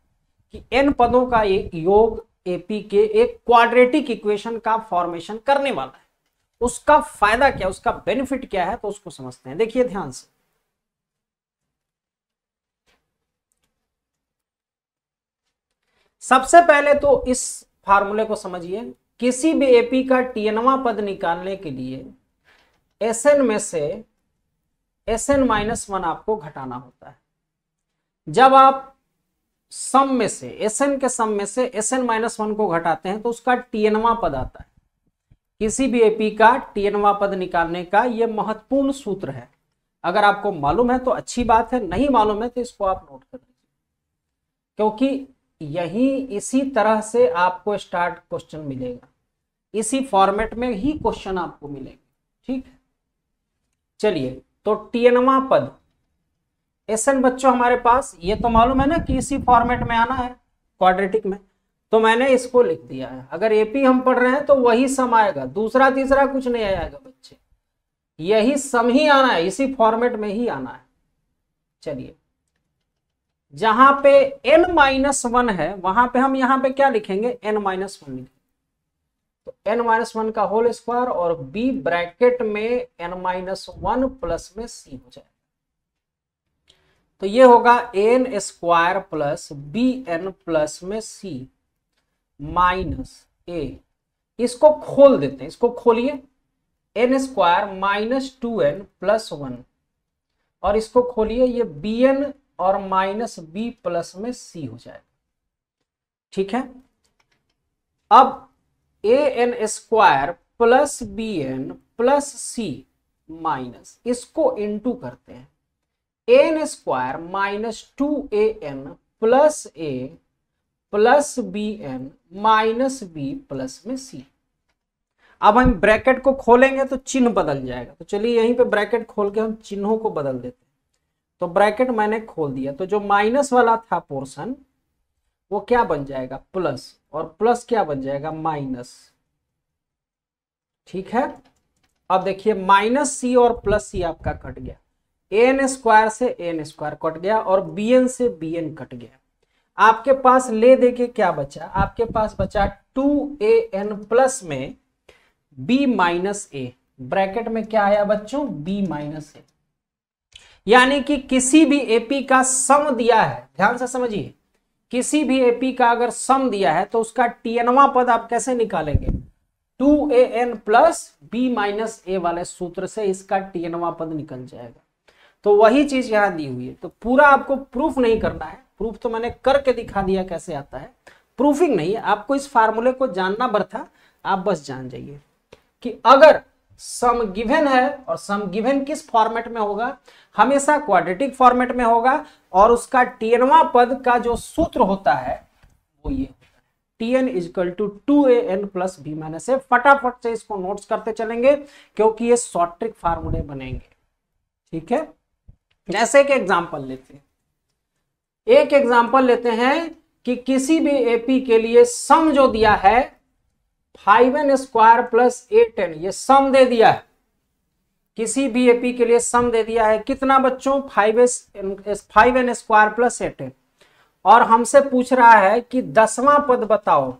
कि n पदों का एक योग एपी के एक क्वाड्रेटिक इक्वेशन का फॉर्मेशन करने वाला है, उसका फायदा क्या, उसका बेनिफिट क्या है, तो उसको समझते हैं। देखिए ध्यान से, सबसे पहले तो इस फार्मूले को समझिए। किसी भी एपी का tnवां पद निकालने के लिए Sn में से Sn-1 आपको घटाना होता है। जब आप सम में से, Sn के सम में से Sn-1 को घटाते हैं तो उसका tnवां पद आता है। किसी भी एपी का tnवां पद निकालने का यह महत्वपूर्ण सूत्र है। अगर आपको मालूम है तो अच्छी बात है, नहीं मालूम है तो इसको आप नोट कर लीजिए, क्योंकि यही इसी तरह से आपको स्टार्ट क्वेश्चन मिलेगा, इसी फॉर्मेट में ही क्वेश्चन आपको मिलेंगे। ठीक है, चलिए तो tnवां पद Sn बच्चों हमारे पास, ये तो मालूम है ना कि इसी फॉर्मेट में आना है क्वाड्रेटिक में, तो मैंने इसको लिख दिया है। अगर एपी हम पढ़ रहे हैं तो वही सम आएगा, दूसरा तीसरा कुछ नहीं आएगा बच्चे, यही सम ही आना है, इसी फॉर्मेट में ही आना है। चलिए, जहां पे n-1 है वहां पे हम यहां पे क्या लिखेंगे, n-1 लिखेंगे, तो n-1 का होल स्क्वायर और b ब्रैकेट में n-1 प्लस में c हो जाएगा। तो ये होगा an square plus bn plus में c माइनस a। इसको खोल देते हैं, इसको खोलिए, n स्क्वायर -2n प्लस 1, और इसको खोलिए, ये bn और माइनस b प्लस में c हो जाएगा। ठीक है, अब an square plus bn plus c minus, इसको इंटू करते हैं, an square -2an plus a plus bn minus b plus में c। अब हम ब्रैकेट को खोलेंगे तो चिन्ह बदल जाएगा, तो चलिए यहीं पे ब्रैकेट खोल के हम चिन्हों को बदल देते हैं। तो ब्रैकेट मैंने खोल दिया, तो जो माइनस वाला था पोर्शन वो क्या बन जाएगा, प्लस, और प्लस क्या बन जाएगा, माइनस। ठीक है, अब देखिए माइनस सी और प्लस सी आपका कट गया, an स्क्वायर से an स्क्वायर कट गया और bn से bn कट गया। आपके पास ले दे के क्या बचा, आपके पास बचा 2an प्लस में b माइनस a, ब्रैकेट में क्या आया बच्चों, b माइनस a। यानी कि किसी भी एपी का सम दिया है, ध्यान से समझिए, किसी भी एपी का अगर सम दिया है तो उसका tnवां पद आप कैसे निकालेंगे, 2an plus b minus a वाले सूत्र से इसका tnवां पद निकल जाएगा। तो वही चीज यहां दी हुई है, तो पूरा आपको प्रूफ नहीं करना है, प्रूफ तो मैंने करके दिखा दिया कैसे आता है, प्रूफिंग नहीं है, आपको इस फार्मूले को जानना भर था, आप बस जान जाइए कि अगर सम गिवन है, और सम गिवन किस फॉर्मेट में होगा, हमेशा क्वाड्रेटिक फॉर्मेट में होगा, और उसका tnवां पद का जो सूत्र होता है वो ये होता है, tn equal to 2an plus b minus a। फटाफट से इसको नोट्स करते चलेंगे क्योंकि ये शॉर्ट ट्रिक फार्मूले बनेंगे। ठीक है, जैसे एक एग्जांपल लेते हैं, एक एग्जांपल लेते हैं कि किसी भी एपी के लिए सम जो दिया है 5n स्क्वायर प्लस 8n, ये सम दे दिया है, किसी भी एपी के लिए सम दे दिया है कितना बच्चों 5n स्क्वायर प्लस 8n, और हमसे पूछ रहा है कि 10वां पद बताओ।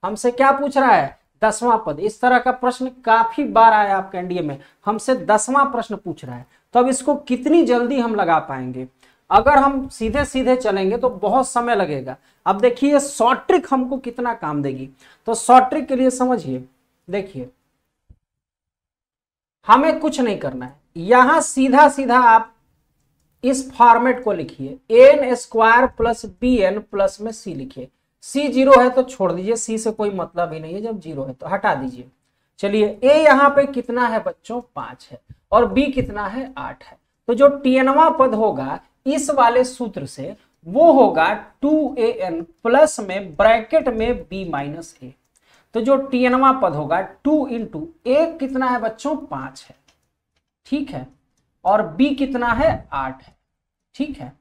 हमसे क्या पूछ रहा है? 10वां पद। इस तरह का प्रश्न काफी बार आया आपके एनडीए में, हमसे 10वां प्रश्न पूछ रहा है। तो अब इसको कितनी जल्दी हम लगा पाएंगे? अगर हम सीधे सीधे चलेंगे तो बहुत समय लगेगा। अब देखिए शॉर्ट ट्रिक हमको कितना काम देगी। तो शॉर्ट ट्रिक के लिए समझिए, देखिए हमें कुछ नहीं करना है, यहां सीधा सीधा आप इस फॉर्मेट को लिखिए, n square plus b n plus में सी लिखिए। सी जीरो है तो छोड़ दीजिए, सी से कोई मतलब ही नहीं है, जब जीरो है तो हटा दीजिए। चलिए ए यहां पे कितना है बच्चों? 5 है, और बी कितना है? 8 है। तो जो टीएनवा पद होगा इस वाले सूत्र से वो होगा 2an प्लस में ब्रैकेट में b माइनस ए। तो जो टीएनवा पद होगा 2 इंटू ए कितना है बच्चों? 5 है, ठीक है, और b कितना है? 8 है, ठीक है।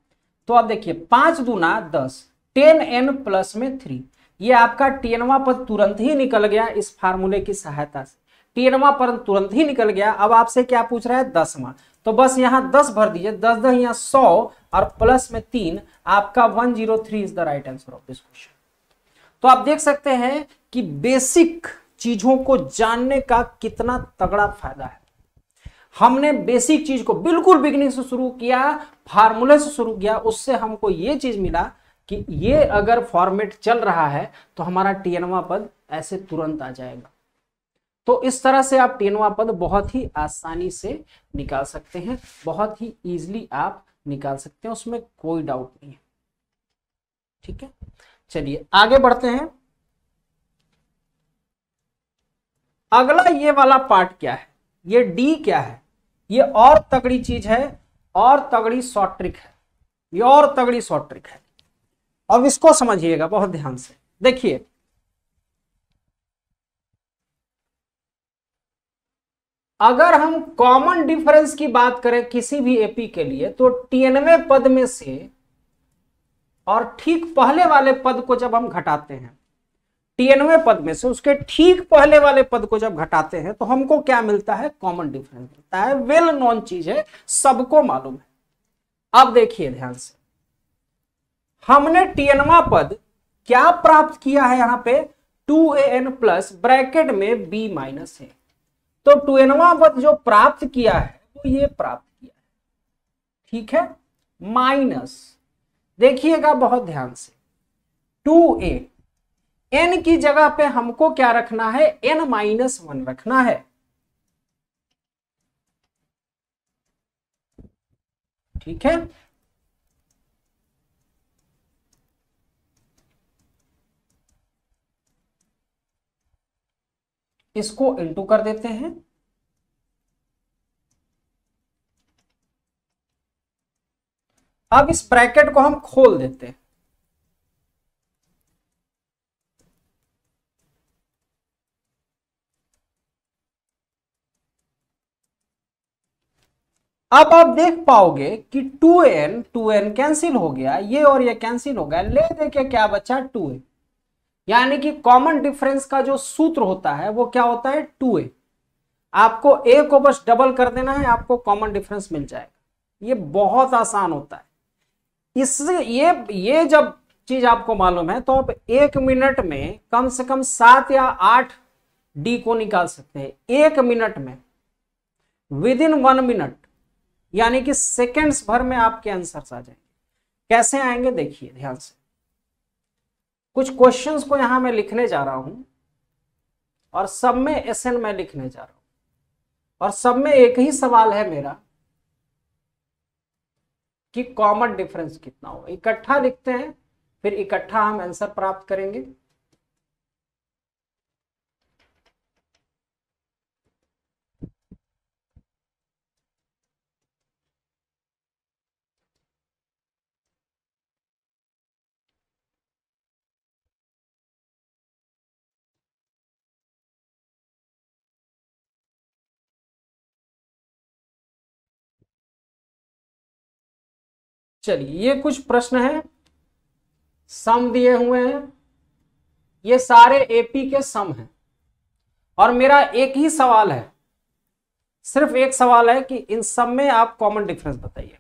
तो अब देखिए 5 दूना 10, 10n प्लस में 3, ये आपका टीएनवा पद तुरंत ही निकल गया इस फार्मूले की सहायता से। टीएनवा पद तुरंत ही निकल गया। अब आपसे क्या पूछ रहा है? 10वां। तो बस यहां 10 भर दीजिए, 10 10 यहाँ 100 और प्लस में 3, आपका 103 is the right answer of this question. तो आप देख सकते हैं कि बेसिक चीजों को जानने का कितना तगड़ा फायदा है। हमने बेसिक चीज को बिल्कुल बिगिनिंग से शुरू किया, फार्मूले से शुरू किया, उससे हमको ये चीज मिला कि ये अगर फॉर्मेट चल रहा है तो हमारा टीएनवा पद ऐसे तुरंत आ जाएगा। तो इस तरह से आप टीएनवा पद बहुत ही आसानी से निकाल सकते हैं, बहुत ही इजीली आप निकाल सकते हैं, उसमें कोई डाउट नहीं है, ठीक है। चलिए आगे बढ़ते हैं। अगला ये वाला पार्ट क्या है? ये डी क्या है? ये और तगड़ी चीज है, और तगड़ी शॉर्ट ट्रिक है, ये और तगड़ी शॉर्ट ट्रिक है। अब इसको समझिएगा बहुत ध्यान से। देखिए अगर हम कॉमन डिफरेंस की बात करें किसी भी एपी के लिए, तो टीएनवे पद में से और ठीक पहले वाले पद को जब हम घटाते हैं, टीएनवे पद में से उसके ठीक पहले वाले पद को जब घटाते हैं तो हमको क्या मिलता है? कॉमन डिफरेंस मिलता है। वेल नोन चीज है, सबको मालूम है। अब देखिए ध्यान से, हमने टीएनवा पद क्या प्राप्त किया है? यहां पे 2an प्लस ब्रैकेट में b माइनस है। तो टीएनवा पद जो प्राप्त किया है वो ये प्राप्त किया है, ठीक है, माइनस, देखिएगा बहुत ध्यान से, 2a, n की जगह पे हमको क्या रखना है? n माइनस 1 रखना है, ठीक है। इसको इंटू कर देते हैं, अब इस ब्रैकेट को हम खोल देते हैं। अब आप देख पाओगे कि 2n कैंसिल हो गया, ये और ये कैंसिल हो गया, ले दे के क्या बचा? 2a। यानी कि कॉमन डिफरेंस का जो सूत्र होता है वो क्या होता है? 2a। आपको a को बस डबल कर देना है, आपको कॉमन डिफरेंस मिल जाएगा। ये बहुत आसान होता है। इससे ये जब चीज आपको मालूम है तो आप 1 मिनट में कम से कम 7 या 8 डी को निकाल सकते हैं। 1 मिनट में, विद इन 1 मिनट, यानी कि सेकेंड्स भर में आपके आंसर्स आ जाएंगे। कैसे आएंगे देखिए ध्यान से। कुछ क्वेश्चंस को यहां मैं लिखने जा रहा हूं और सब में एसएन मैं लिखने जा रहा हूं, और सब में एक ही सवाल है मेरा कि कॉमन डिफरेंस कितना होगा। इकट्ठा लिखते हैं, फिर इकट्ठा हम आंसर प्राप्त करेंगे। चलिए ये कुछ प्रश्न है, सम दिए हुए हैं, ये सारे एपी के सम हैं, और मेरा एक ही सवाल है सिर्फ एक सवाल है कि इन सब में आप कॉमन डिफरेंस बताइए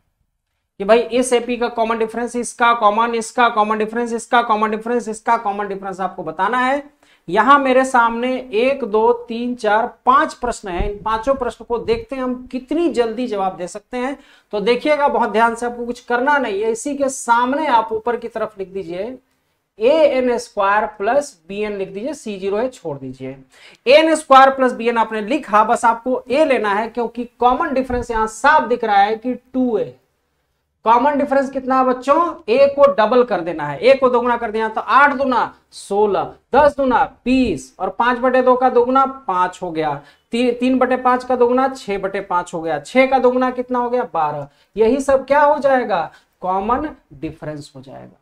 कि भाई इस एपी का कॉमन डिफरेंस, इसका कॉमन, इसका कॉमन डिफरेंस, इसका कॉमन डिफरेंस, इसका कॉमन डिफरेंस आपको बताना है। यहां मेरे सामने 1 2 3 4 5 प्रश्न हैं। इन पांचों प्रश्न को देखते हैं हम कितनी जल्दी जवाब दे सकते हैं। तो देखिएगा बहुत ध्यान से, आपको कुछ करना नहीं है, इसी के सामने आप ऊपर की तरफ लिख दीजिए an स्क्वायर प्लस bn लिख दीजिए, c0 है छोड़ दीजिए। an स्क्वायर प्लस bn आपने लिखा, बस आपको a लेना है क्योंकि कॉमन डिफरेंस यहां साफ दिख रहा है कि 2a। कॉमन डिफरेंस कितना है बच्चों, a को डबल कर देना है, a को दोगुना कर दिया तो 8 दूना 16, 10 दूना 20 और 5/2 का दोगुना 5 हो गया, 3/5 का दोगुना 6/5 हो गया, 6 का दोगुना कितना हो गया 12। यही सब क्या हो जाएगा, कॉमन डिफरेंस हो जाएगा।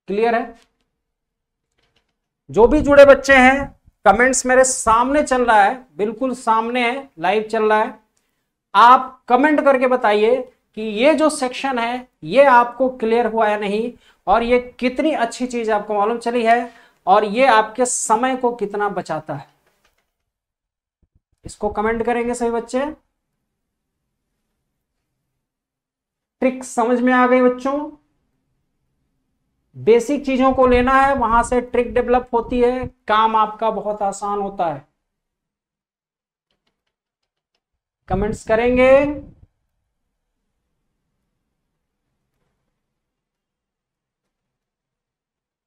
क्लियर है? जो भी जुड़े बच्चे हैं, कमेंट्स मेरे सामने चल रहा है, बिल्कुल सामने है, लाइव चल रहा है। आप कमेंट करके बताइए कि ये जो सेक्शन है ये आपको क्लियर हुआ या नहीं, और ये कितनी अच्छी चीज आपको मालूम चली है, और ये आपके समय को कितना बचाता है। इसको कमेंट करेंगे सभी बच्चे। ट्रिक समझ में आ गई बच्चों? बेसिक चीजों को लेना है, वहां से ट्रिक डेवलप होती है, काम आपका बहुत आसान होता है। कमेंट्स करेंगे?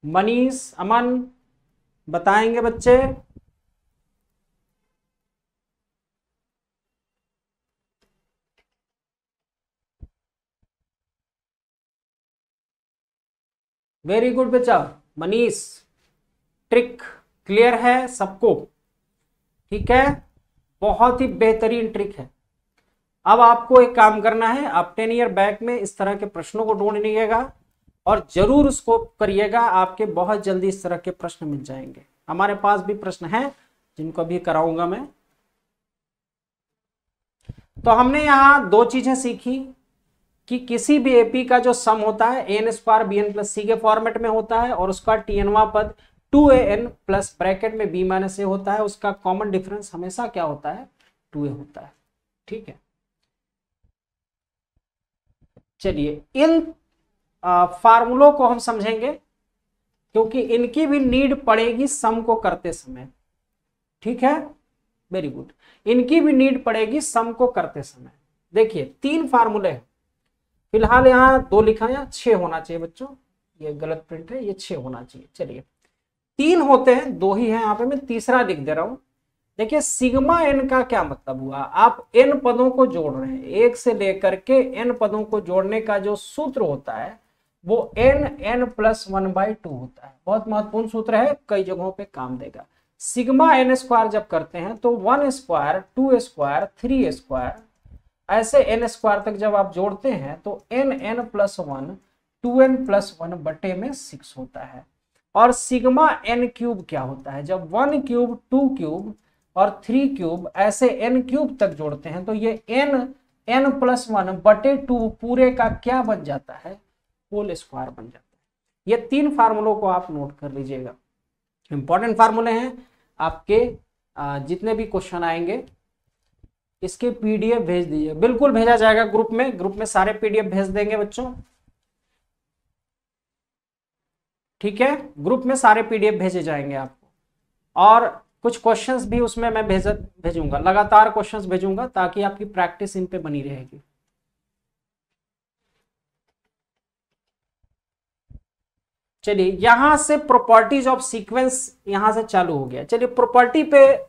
मनीष, अमन बताएंगे बच्चे? वेरी गुड बच्चा मनीष, ट्रिक क्लियर है सबको? ठीक है, बहुत ही बेहतरीन ट्रिक है। अब आपको एक काम करना है, आप 10 ईयर बैक में इस तरह के प्रश्नों को ढूंढिएगा और जरूर उसको करिएगा, आपके बहुत जल्दी इस तरह के प्रश्न मिल जाएंगे। हमारे पास भी प्रश्न हैं जिनको अभी कराऊंगा मैं। तो हमने यहां दो चीजें सीखी कि किसी भी एपी का जो सम होता है an square bn plus c के फॉर्मेट में होता है, और उसका tnवा पद 2an प्लस ब्रैकेट में b माइनस a होता है, उसका कॉमन डिफरेंस हमेशा क्या होता है, 2a होता है। ठीक है, चलिए इन फार्मूलों को हम समझेंगे क्योंकि इनकी भी नीड पड़ेगी सम को करते समय। ठीक है, वेरी गुड, इनकी भी नीड पड़ेगी सम को करते समय। देखिए 3 फार्मूले हैं, फिलहाल यहाँ 2 लिखा है, 6 होना चाहिए बच्चों, ये गलत प्रिंट है, ये 6 होना चाहिए। चलिए 3 होते हैं, 2 ही है, यहाँ पे मैं तीसरा लिख दे रहा हूं। देखिए सिग्मा एन का क्या मतलब हुआ, आप एन पदों को जोड़ रहे हैं, 1 से लेकर के एन पदों को जोड़ने का जो सूत्र होता है वो n प्लस 1/2 होता है। बहुत महत्वपूर्ण सूत्र है, कई जगहों पे काम देगा। सिग्मा एन स्क्वायर जब करते हैं तो 1 स्क्वायर 2 स्क्वायर 3 स्क्वायर ऐसे n स्क्वायर तक जब आप जोड़ते हैं तो n प्लस 1 2n प्लस 1 बटे में 6 होता है। और सिग्मा n क्यूब क्या होता है, जब 1 क्यूब 2 क्यूब और 3 क्यूब ऐसे n क्यूब तक जोड़ते हैं तो ये n प्लस 1 बटे 2 पूरे का क्या बन जाता है, होल स्क्वायर बन जाता है। ये 3 फार्मूलों को आप नोट कर लीजिएगा, इंपॉर्टेंट फार्मूले हैं आपके। जितने भी क्वेश्चन आएंगे इसके पीडीएफ भेज दीजिए, बिल्कुल भेजा जाएगा ग्रुप में सारे पीडीएफ भेज देंगे बच्चों। ठीक है, ग्रुप में सारे पीडीएफ भेजे जाएंगे आपको, और कुछ क्वेश्चंस भी उसमें मैं भेजूंगा, लगातार क्वेश्चंस भेजूंगा ताकि आपकी प्रैक्टिस इन पे बनी रहेगी। चलिए यहां से प्रॉपर्टीज ऑफ सीक्वेंस यहां से चालू हो गया। चलिए प्रॉपर्टी पे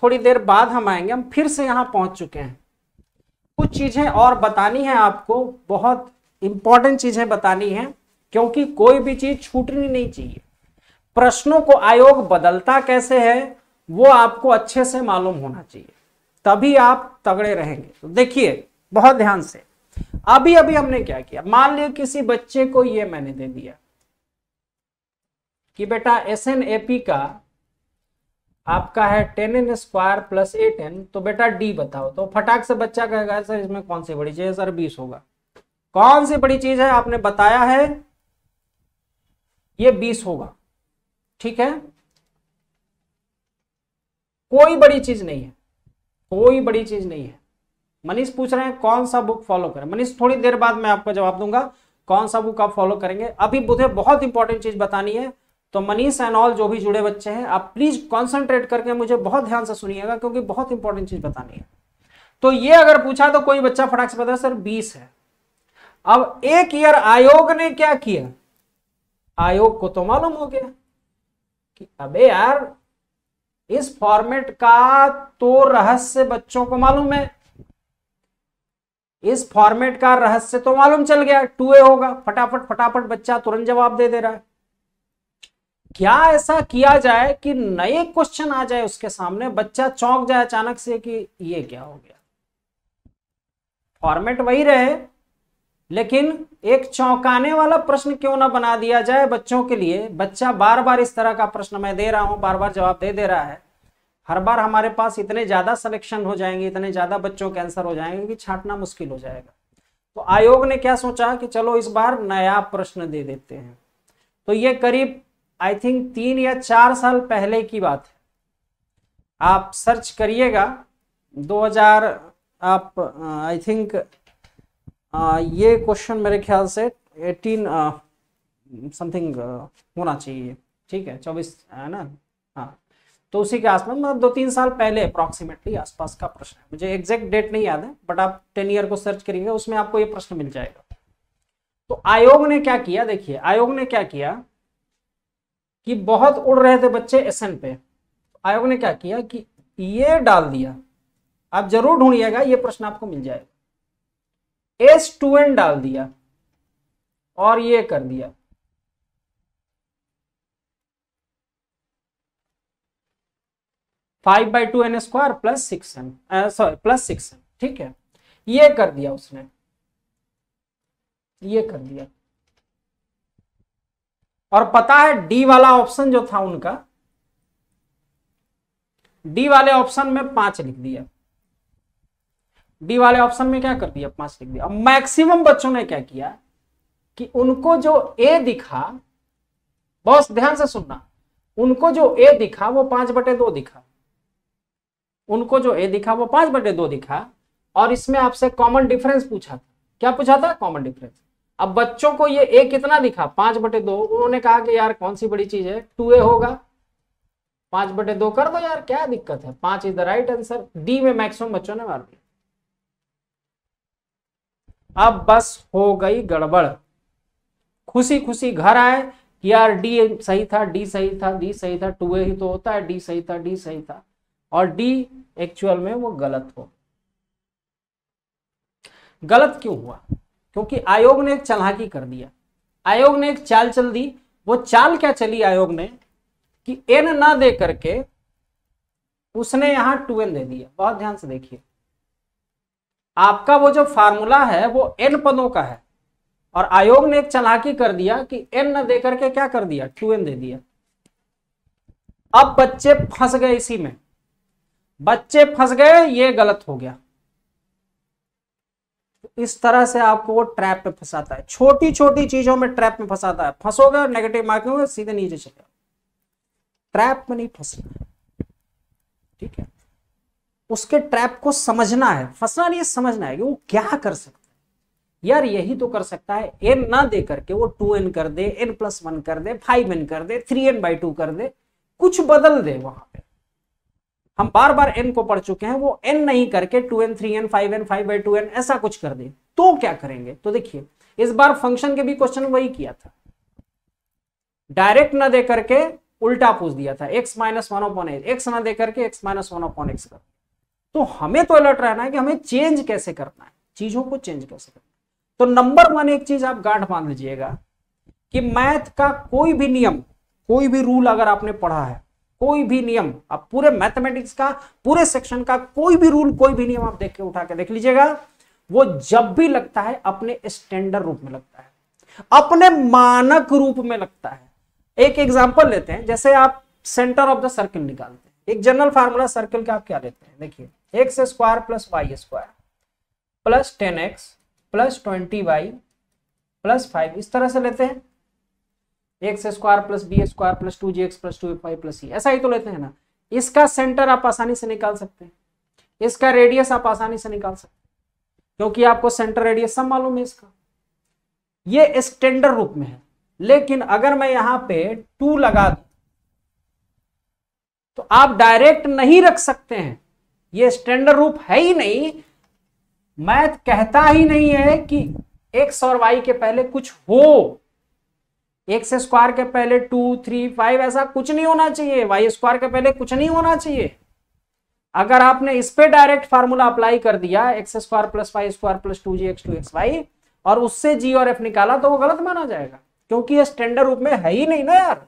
थोड़ी देर बाद हम आएंगे, हम फिर से यहां पहुंच चुके हैं। कुछ चीजें और बतानी है आपको, बहुत इंपॉर्टेंट चीजें बतानी है क्योंकि कोई भी चीज छूटनी नहीं चाहिए। प्रश्नों को आयोग बदलता कैसे है वो आपको अच्छे से मालूम होना चाहिए, तभी आप तगड़े रहेंगे। तो देखिए बहुत ध्यान से, अभी हमने क्या किया, मान लिया किसी बच्चे को ये मैंने दे दिया कि बेटा SNAP का आपका है 10n स्क्वायर प्लस 8n, तो बेटा D बताओ। तो फटाक से बच्चा कहेगा सर इसमें कौन सी बड़ी चीज है, सर 20 होगा। कौन सी बड़ी चीज है, आपने बताया है ये 20 होगा। ठीक है, कोई बड़ी चीज नहीं है, कोई बड़ी चीज नहीं है। मनीष पूछ रहे हैं कौन सा बुक फॉलो करें। मनीष थोड़ी देर बाद मैं आपको जवाब दूंगा कौन सा बुक आप फॉलो करेंगे। अभी मुझे बहुत इंपॉर्टेंट चीज बतानी है, तो मनीष एंड ऑल जो भी जुड़े बच्चे हैं आप प्लीज कॉन्सेंट्रेट करके मुझे बहुत ध्यान से सुनिएगा, क्योंकि बहुत इंपॉर्टेंट चीज बतानी है। तो ये अगर पूछा तो कोई बच्चा फटाक से बता सर 20 है। अब एक ईयर आयोग ने क्या किया, आयोग को तो मालूम हो गया कि अबे यार इस फॉर्मेट का तो रहस्य बच्चों को मालूम है, इस फॉर्मेट का रहस्य तो मालूम चल गया, 2A होगा। फटाफट फटाफट बच्चा तुरंत जवाब दे दे रहा है। क्या ऐसा किया जाए कि नए क्वेश्चन आ जाए उसके सामने, बच्चा चौंक जाए अचानक से कि ये क्या हो गया। फॉर्मेट वही रहे, लेकिन एक चौंकाने वाला प्रश्न क्यों ना बना दिया जाए बच्चों के लिए। बच्चा बार बार इस तरह का प्रश्न मैं दे रहा हूं, बार बार जवाब दे रहा है, हर बार हमारे पास इतने ज्यादा सिलेक्शन हो जाएंगे, इतने ज्यादा बच्चों के आंसर हो जाएंगे कि छांटना मुश्किल हो जाएगा। तो आयोग ने क्या सोचा कि चलो इस बार नया प्रश्न दे देते हैं। तो ये करीब आई थिंक 3 या 4 साल पहले की बात है। आप सर्च करिएगा 2000, आप आई थिंक ये क्वेश्चन मेरे ख्याल से 18 समथिंग होना चाहिए, ठीक है, 24 है ना, हाँ, तो उसी के आसपास, मतलब 2-3 साल पहले अप्रॉक्सीमेटली आसपास का प्रश्न है। मुझे एग्जैक्ट डेट नहीं याद है, बट आप 10 ईयर को सर्च करिएगा, उसमें आपको ये प्रश्न मिल जाएगा। तो आयोग ने क्या किया, देखिए आयोग ने क्या किया कि बहुत उड़ रहे थे बच्चे एसएन पे, आयोग ने क्या किया कि ये डाल दिया, आप जरूर ढूंढिएगा ये प्रश्न आपको मिल जाएगा। S2N डाल दिया और ये कर दिया, five by 2n square plus 6n, sorry plus 6n, ठीक है, ये कर दिया उसने, ये कर दिया। और पता है डी वाला ऑप्शन जो था उनका, डी वाले ऑप्शन में 5 लिख दिया, डी वाले ऑप्शन में क्या कर दिया, 5 लिख दिया। अब मैक्सिमम बच्चों ने क्या किया कि उनको जो ए दिखा, बस ध्यान से सुनना, उनको जो ए दिखा वो 5/2 दिखा, उनको जो ए दिखा वो 5/2 दिखा, और इसमें आपसे कॉमन डिफरेंस पूछा था। क्या पूछा था, कॉमन डिफरेंस। अब बच्चों को ये ए कितना दिखा, 5/2, उन्होंने कहा कि यार कौन सी बड़ी चीज है, 2A होगा, 5/2 कर दो यार, क्या दिक्कत है, 5 is the right answer. D में मैक्सिमम बच्चों ने मार दिया। अब बस हो गई गड़बड़, खुशी खुशी घर आए कि यार डी सही था, डी सही था, डी सही था, 2A ही तो होता है, डी सही था, डी सही था, और डी एक्चुअल में वो गलत हो। गलत क्यों हुआ, क्योंकि आयोग ने एक चालाकी कर दिया, आयोग ने एक चाल चल दी। वो चाल क्या चली आयोग ने कि n ना दे करके उसने यहां 2n दे दिया। बहुत ध्यान से देखिए, आपका वो जो फार्मूला है वो n पदों का है, और आयोग ने एक चालाकी कर दिया कि n न दे करके क्या कर दिया, 2n दे दिया। अब बच्चे फंस गए इसी में, बच्चे फंस गए, ये गलत हो गया। इस तरह से आपको वो ट्रैप में फंसाता है, छोटी छोटी चीजों में ट्रैप में फंसाता है। फंसोगे और नेगेटिव मार्किंग होगा, सीधे नीचे चले, ट्रैप में नहीं फंसना, ठीक है। उसके ट्रैप को समझना है, फंसना नहीं है, समझना है कि वो क्या कर सकता है। यार यही तो कर सकता है, n ना दे करके वो 2n कर दे, n+1 कर दे, 5n कर दे, 3n/2 कर दे, कुछ बदल दे वहां पे। हम बार बार n को पढ़ चुके हैं, वो n नहीं करके 2n, 3n, 5n, 5/2n ऐसा कुछ कर दे, तो क्या करेंगे। तो देखिए इस बार फंक्शन के भी क्वेश्चन वही किया था, डायरेक्ट ना दे करके उल्टा पूछ दिया था, x - 1/8, x ना दे करके x - 1/x कर। तो हमें तो अलर्ट रहना है कि हमें चेंज कैसे करना है, चीजों को चेंज कैसे करना है। तो नंबर 1 एक चीज आप गांठ बांध लीजिएगा कि मैथ का कोई भी नियम, कोई भी रूल अगर आपने पढ़ा है, कोई भी नियम, आप पूरे मैथमेटिक्स का, पूरे सेक्शन का कोई भी रूल, कोई भी नियम आप देख के उठा के देख लीजिएगा, वो जब भी लगता है अपने स्टैंडर्ड रूप में लगता है, अपने मानक रूप में लगता है। एक एग्जांपल लेते हैं, जैसे आप सेंटर ऑफ द सर्कल निकालते हैं, एक जनरल फार्मूला सर्कल का आप क्या लेते हैं, देखिए x² + y² plus 10x plus 20y plus 5, इस तरह से लेते हैं, x² + b² plus 2gx plus 2y plus c, ऐसा ही तो लेते हैं ना। इसका सेंटर आप आसानी से निकाल सकते हैं, इसका रेडियस आप आसानी से निकाल सकते क्योंकि आपको सेंटर रेडियस सब मालूम है इसका। ये स्टैंडर्ड रूप में है, लेकिन अगर मैं यहां पे 2 लगा दूं तो आप डायरेक्ट नहीं रख सकते हैं, ये स्टैंडर्ड रूप है ही नहीं। मैथ कहता ही नहीं है कि x और y के पहले कुछ हो, एक्स स्क्वायर के पहले 2, 3, 5 ऐसा कुछ नहीं होना चाहिए, वाई स्क्वायर के पहले कुछ नहीं होना चाहिए। अगर आपने इस पे डायरेक्ट फार्मूला अप्लाई कर दिया x square plus y square plus 2g x 2 xy और उससे g और f निकाला तो वो गलत माना जाएगा, क्योंकि ये स्टैंडर्ड रूप में है ही नहीं ना यार।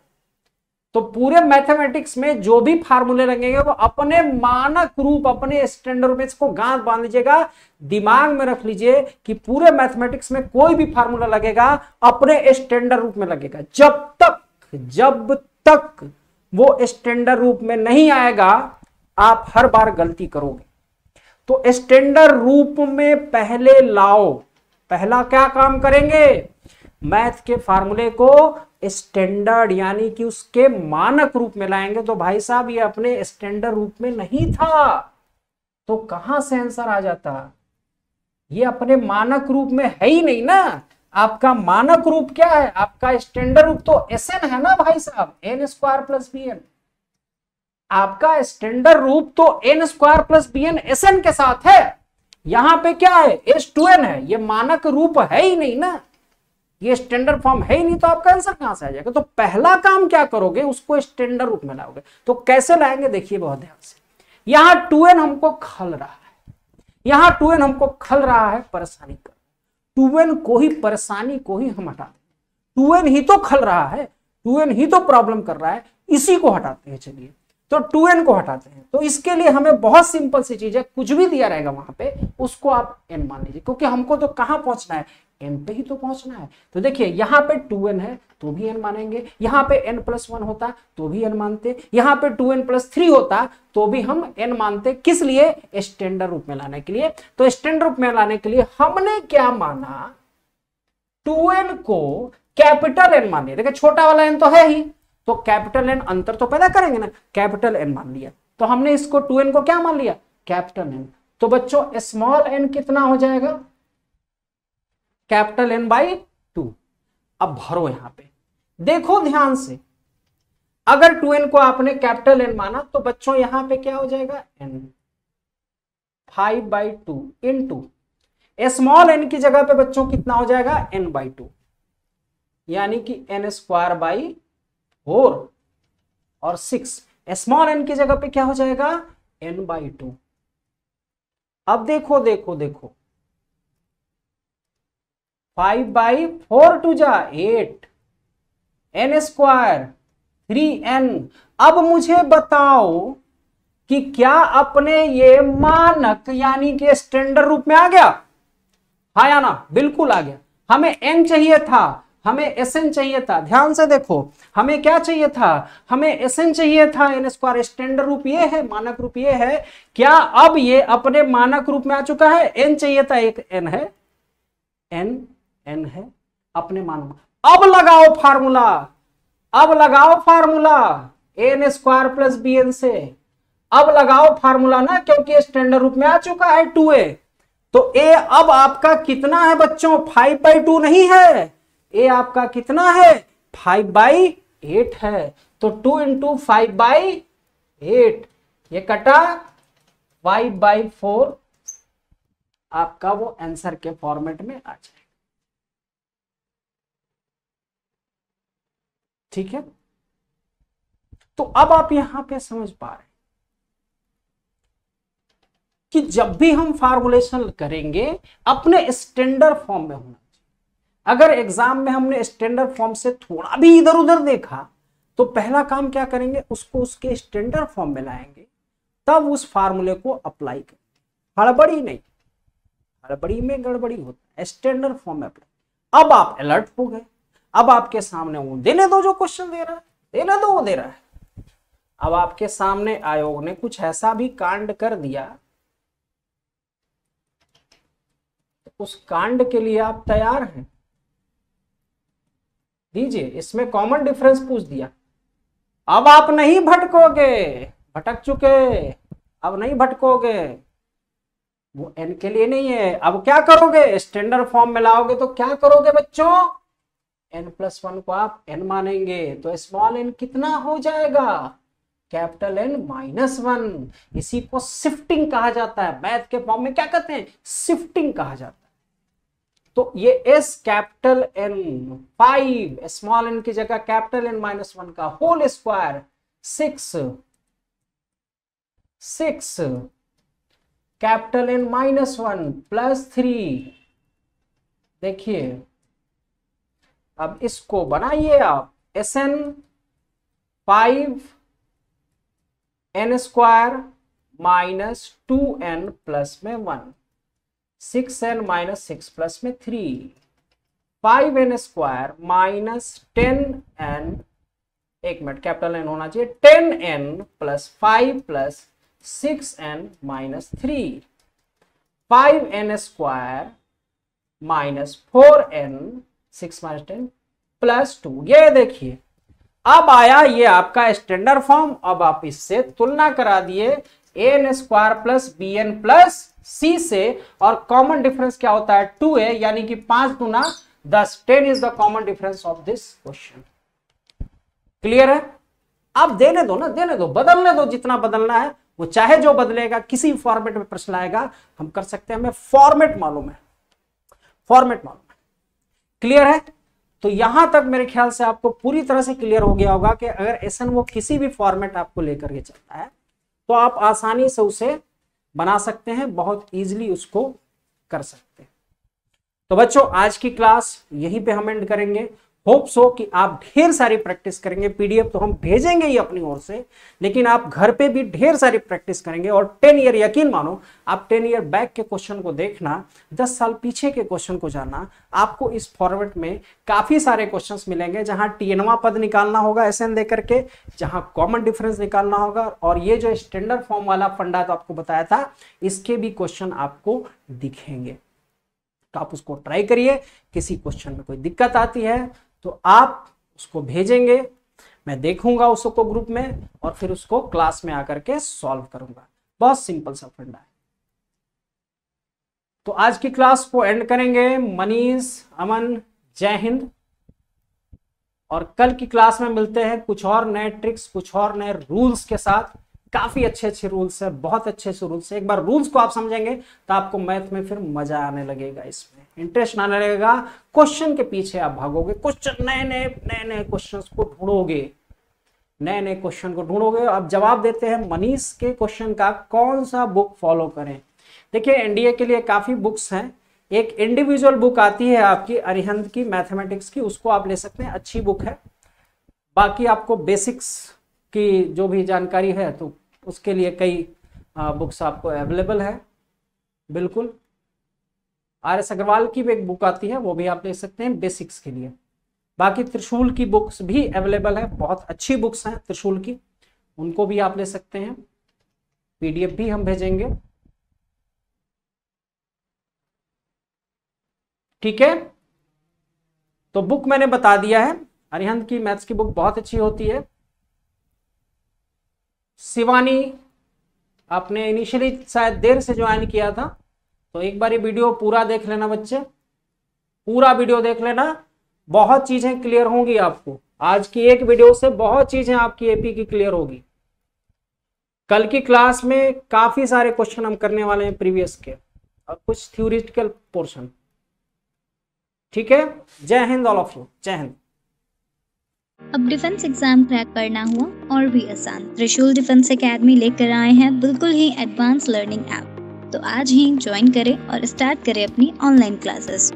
तो पूरे मैथमेटिक्स में जो भी फार्मूले लगेंगे वो अपने मानक रूप, अपने स्टैंडर्ड रूप में, इसको गांठ बांध लीजिएगा, दिमाग में रख लीजिए कि पूरे मैथमेटिक्स में कोई भी फार्मूला लगेगा अपने स्टैंडर्ड रूप में लगेगा। जब तक वो स्टैंडर्ड रूप में नहीं आएगा आप हर बार गलती करोगे। तो स्टैंडर्ड रूप में पहले लाओ, पहला क्या काम करेंगे, मैथ के फार्मूले को स्टैंडर्ड यानी कि उसके मानक रूप में लाएंगे। तो भाई साहब ये अपने स्टैंडर्ड रूप में नहीं था, तो कहां से आंसर आ जाता, ये अपने मानक रूप में है ही नहीं ना। आपका मानक रूप क्या है, आपका स्टैंडर्ड रूप तो Sn है ना भाई साहब, n स्क्वायर प्लस bn। आपका स्टैंडर्ड रूप तो n square plus bn Sn के साथ है, यहां पे क्या है S2n है, ये मानक रूप है ही नहीं ना, ये स्टैंडर्ड फॉर्म है ही नहीं, तो आपका आंसर कहां से आ जाएगा। तो पहला काम क्या करोगे, उसको स्टैंडर्ड रूप में लाओगे। तो कैसे लाएंगे देखिए बहुत ध्यान से, यहां 2n हमको खल रहा है, यहां 2n हमको खल रहा है, परेशानी कर 2n को ही, परेशानी को ही हम हटा दें, 2n ही तो खल रहा है, 2n ही तो प्रॉब्लम कर रहा है, इसी को हटाते हैं। चलिए तो 2n को हटाते हैं। तो इसके लिए हमें बहुत सिंपल सी चीज है, कुछ भी दिया रहेगा वहां पे उसको आप n मान लीजिए, क्योंकि हमको तो कहां पहुंचना है, n पे ही तो पहुंचना है। तो देखिए यहां पे 2n है तो भी n मानेंगे, यहां पे n+1 होता तो भी n मानते, यहां पे 2n+3 होता तो भी हम n मानते। किस लिए, स्टैंडर्ड रूप में लाने के लिए। तो स्टैंडर्ड रूप में लाने के लिए हमने क्या माना, 2n को कैपिटल n मान लिया। देखिए छोटा वाला n तो है ही, तो कैपिटल n अंतर तो पैदा करेंगे ना, कैपिटल n मान लिया। तो हमने इसको 2n को क्या मान लिया, कैपिटल n। तो बच्चों स्मॉल n कितना हो जाएगा, कैपिटल n/2। अब भरो यहां पे, देखो ध्यान से, अगर 2n को आपने कैपिटल n माना तो बच्चों यहां पे क्या हो जाएगा, n 5/2 इंटू स्मॉल n की जगह पे बच्चों कितना हो जाएगा, n/2, यानी कि n²/4 और 6। स्मॉल n की जगह पे क्या हो जाएगा, n/2। अब देखो देखो देखो, 5/4 टू जा 8, n² 3n। अब मुझे बताओ कि क्या अपने ये मानक यानी कि स्टैंडर्ड रूप में आ गया, हाँ या ना, बिल्कुल आ गया। हमें n चाहिए था, हमें Sn चाहिए था, ध्यान से देखो, हमें क्या चाहिए था, हमें Sn चाहिए था, n²। स्टैंडर्ड रूप ये है, मानक रूप ये है, क्या अब ये अपने मानक रूप में आ चुका है, n चाहिए था, एक n है, n है अपने मानक। अब लगाओ फार्मूला, अब लगाओ फार्मूला n² प्लस bn से, अब लगाओ फार्मूला ना, क्योंकि स्टैंडर्ड रूप में आ चुका है 2a। तो a अब आपका कितना है बच्चों, 5/2 नहीं है, a आपका कितना है, 5/8 है। तो 2 × 5/8, ये कटा y/4, आपका वो आंसर के फॉर्मेट में आ जाएगा। ठीक है, तो अब आप यहां पे समझ पा रहे हैं कि जब भी हम फार्मूलेशन करेंगे अपने स्टैंडर्ड फॉर्म में होना चाहिए। अगर एग्जाम में हमने स्टैंडर्ड फॉर्म से थोड़ा भी इधर उधर देखा तो पहला काम क्या करेंगे, उसको उसके स्टैंडर्ड फॉर्म में लाएंगे, तब उस फार्मूले को अप्लाई करेंगे। हड़बड़ी नहीं, हड़बड़ी में गड़बड़ी होता है, स्टैंडर्ड फॉर्म में अप्लाई। अब आप अलर्ट हो गए, अब आपके सामने वो देने दो जो क्वेश्चन दे रहा है, देने दो वो दे रहा है। अब आपके सामने आयोग ने कुछ ऐसा भी कांड कर दिया, उस कांड के लिए आप तैयार हैं, दीजिए। इसमें कॉमन डिफरेंस पूछ दिया, अब आप नहीं भटकोगे, भटक चुके, अब नहीं भटकोगे। वो n के लिए नहीं है। अब क्या करोगे, स्टैंडर्ड फॉर्म में लाओगे तो क्या करोगे बच्चों, n+1 को आप n मानेंगे तो स्मॉल n कितना हो जाएगा, कैपिटल N -1। इसी को शिफ्टिंग कहा जाता है, मैथ के फॉर्म में क्या कहते हैं, शिफ्टिंग कहा जाता है। तो ये S capital N 5 small n की जगह कैपिटल N -1 का होल स्क्वायर 6 कैपिटल N -1 +3। देखिए अब इसको बनाइए आप, SN 5 n square -2n plus में 1, 6n -6 प्लस में 3, 5n स्क्वायर -10n, एक मिनट कैपिटल N होना चाहिए, 10n + 5 + 6n -3, 5n square -4n 6 - 10 +2। ये देखिए अब आया ये आपका स्टैंडर्ड फॉर्म। अब आप इससे तुलना करा दिए an square plus bn plus c से, और कॉमन डिफरेंस क्या होता है 2 है, यानी कि 5 दूना 10, 10 is the common difference of this question. Clear है? अब देने दो ना, देने दो, बदलने दो, जितना बदलना है वो चाहे जो बदलेगा, किसी फॉर्मेट में प्रश्न आएगा हम कर सकते हैं, हमें फॉर्मेट मालूम है, फॉर्मेट मालूम है। क्लियर है? तो यहां तक मेरे ख्याल से आपको पूरी तरह से क्लियर हो गया होगा कि अगर SN वो किसी भी फॉर्मेट आपको लेकर के चलता है तो आप आसानी से उसे बना सकते हैं, बहुत इजीली उसको कर सकते हैं। तो बच्चों आज की क्लास यहीं पे हम एंड करेंगे। होप सो कि आप ढेर सारी प्रैक्टिस करेंगे। PDF तो हम भेजेंगे ही अपनी ओर से, लेकिन आप घर पे भी ढेर सारी प्रैक्टिस करेंगे। और 10 ईयर, यकीन मानो आप 10 ईयर बैक के क्वेश्चन को देखना, 10 साल पीछे के क्वेश्चन को जानना, आपको इस फॉर्मेट में काफी सारे क्वेश्चंस मिलेंगे, जहां TN पद निकालना होगा SN दे करके, जहां कॉमन डिफरेंस निकालना होगा, और ये जो स्टैंडर्ड फॉर्म वाला फंडा तो आपको बताया था, इसके भी क्वेश्चन आपको दिखेंगे। तो आप उसको ट्राई करिए। किसी क्वेश्चन में कोई दिक्कत आती है तो आप उसको भेजेंगे, मैं देखूंगा उसको ग्रुप में, और फिर उसको क्लास में आकर के सॉल्व करूंगा। बहुत सिंपल सा फंडा है। तो आज की क्लास को एंड करेंगे। मनीष, अमन, जय हिंद। और कल की क्लास में मिलते हैं कुछ और नए ट्रिक्स, कुछ और नए रूल्स के साथ। काफी अच्छे अच्छे रूल्स है, बहुत अच्छे से रूल्स है। एक बार रूल्स को आप समझेंगे तो आपको मैथ में फिर मजा आने लगेगा, इसमें इंटरेस्ट आने लगेगा, क्वेश्चन के पीछे आप भागोगे, क्वेश्चन नए नए क्वेश्चंस को ढूंढोगे, नए नए क्वेश्चन को ढूंढोगे। अब जवाब देते हैं मनीष के क्वेश्चन का, कौन सा बुक फॉलो करें। देखिए NDA के लिए काफी बुक्स हैं। एक इंडिविजुअल बुक आती है आपकी अरिहंत की, मैथमेटिक्स की, उसको आप ले सकते हैं, अच्छी बुक है। बाकी आपको बेसिक्स की जो भी जानकारी है तो उसके लिए कई बुक्स आपको अवेलेबल है। बिल्कुल RS अग्रवाल की भी एक बुक आती है, वो भी आप ले सकते हैं बेसिक्स के लिए। बाकी त्रिशूल की बुक्स भी अवेलेबल है, बहुत अच्छी बुक्स हैं त्रिशूल की, उनको भी आप ले सकते हैं। PDF भी हम भेजेंगे, ठीक है। तो बुक मैंने बता दिया है, अरिहंत की मैथ्स की बुक बहुत अच्छी होती है। शिवानी, आपने इनिशियली शायद देर से ज्वाइन किया था, तो एक बार ये वीडियो पूरा देख लेना बच्चे, पूरा वीडियो देख लेना, बहुत चीजें क्लियर होंगी आपको। आज की एक वीडियो से बहुत चीजें आपकी AP की क्लियर होगी। कल की क्लास में काफी सारे क्वेश्चन हम करने वाले हैं प्रीवियस के, और कुछ थ्योरेटिकल पोर्शन, ठीक है। जय हिंद ऑल ऑफ यू, जय हिंद। अब डिफेंस एग्जाम क्रैक करना हुआ और भी आसान, त्रिशूल डिफेंस एकेडमी लेकर आए हैं बिल्कुल ही एडवांस लर्निंग ऐप। तो आज ही ज्वाइन करें और स्टार्ट करें अपनी ऑनलाइन क्लासेस।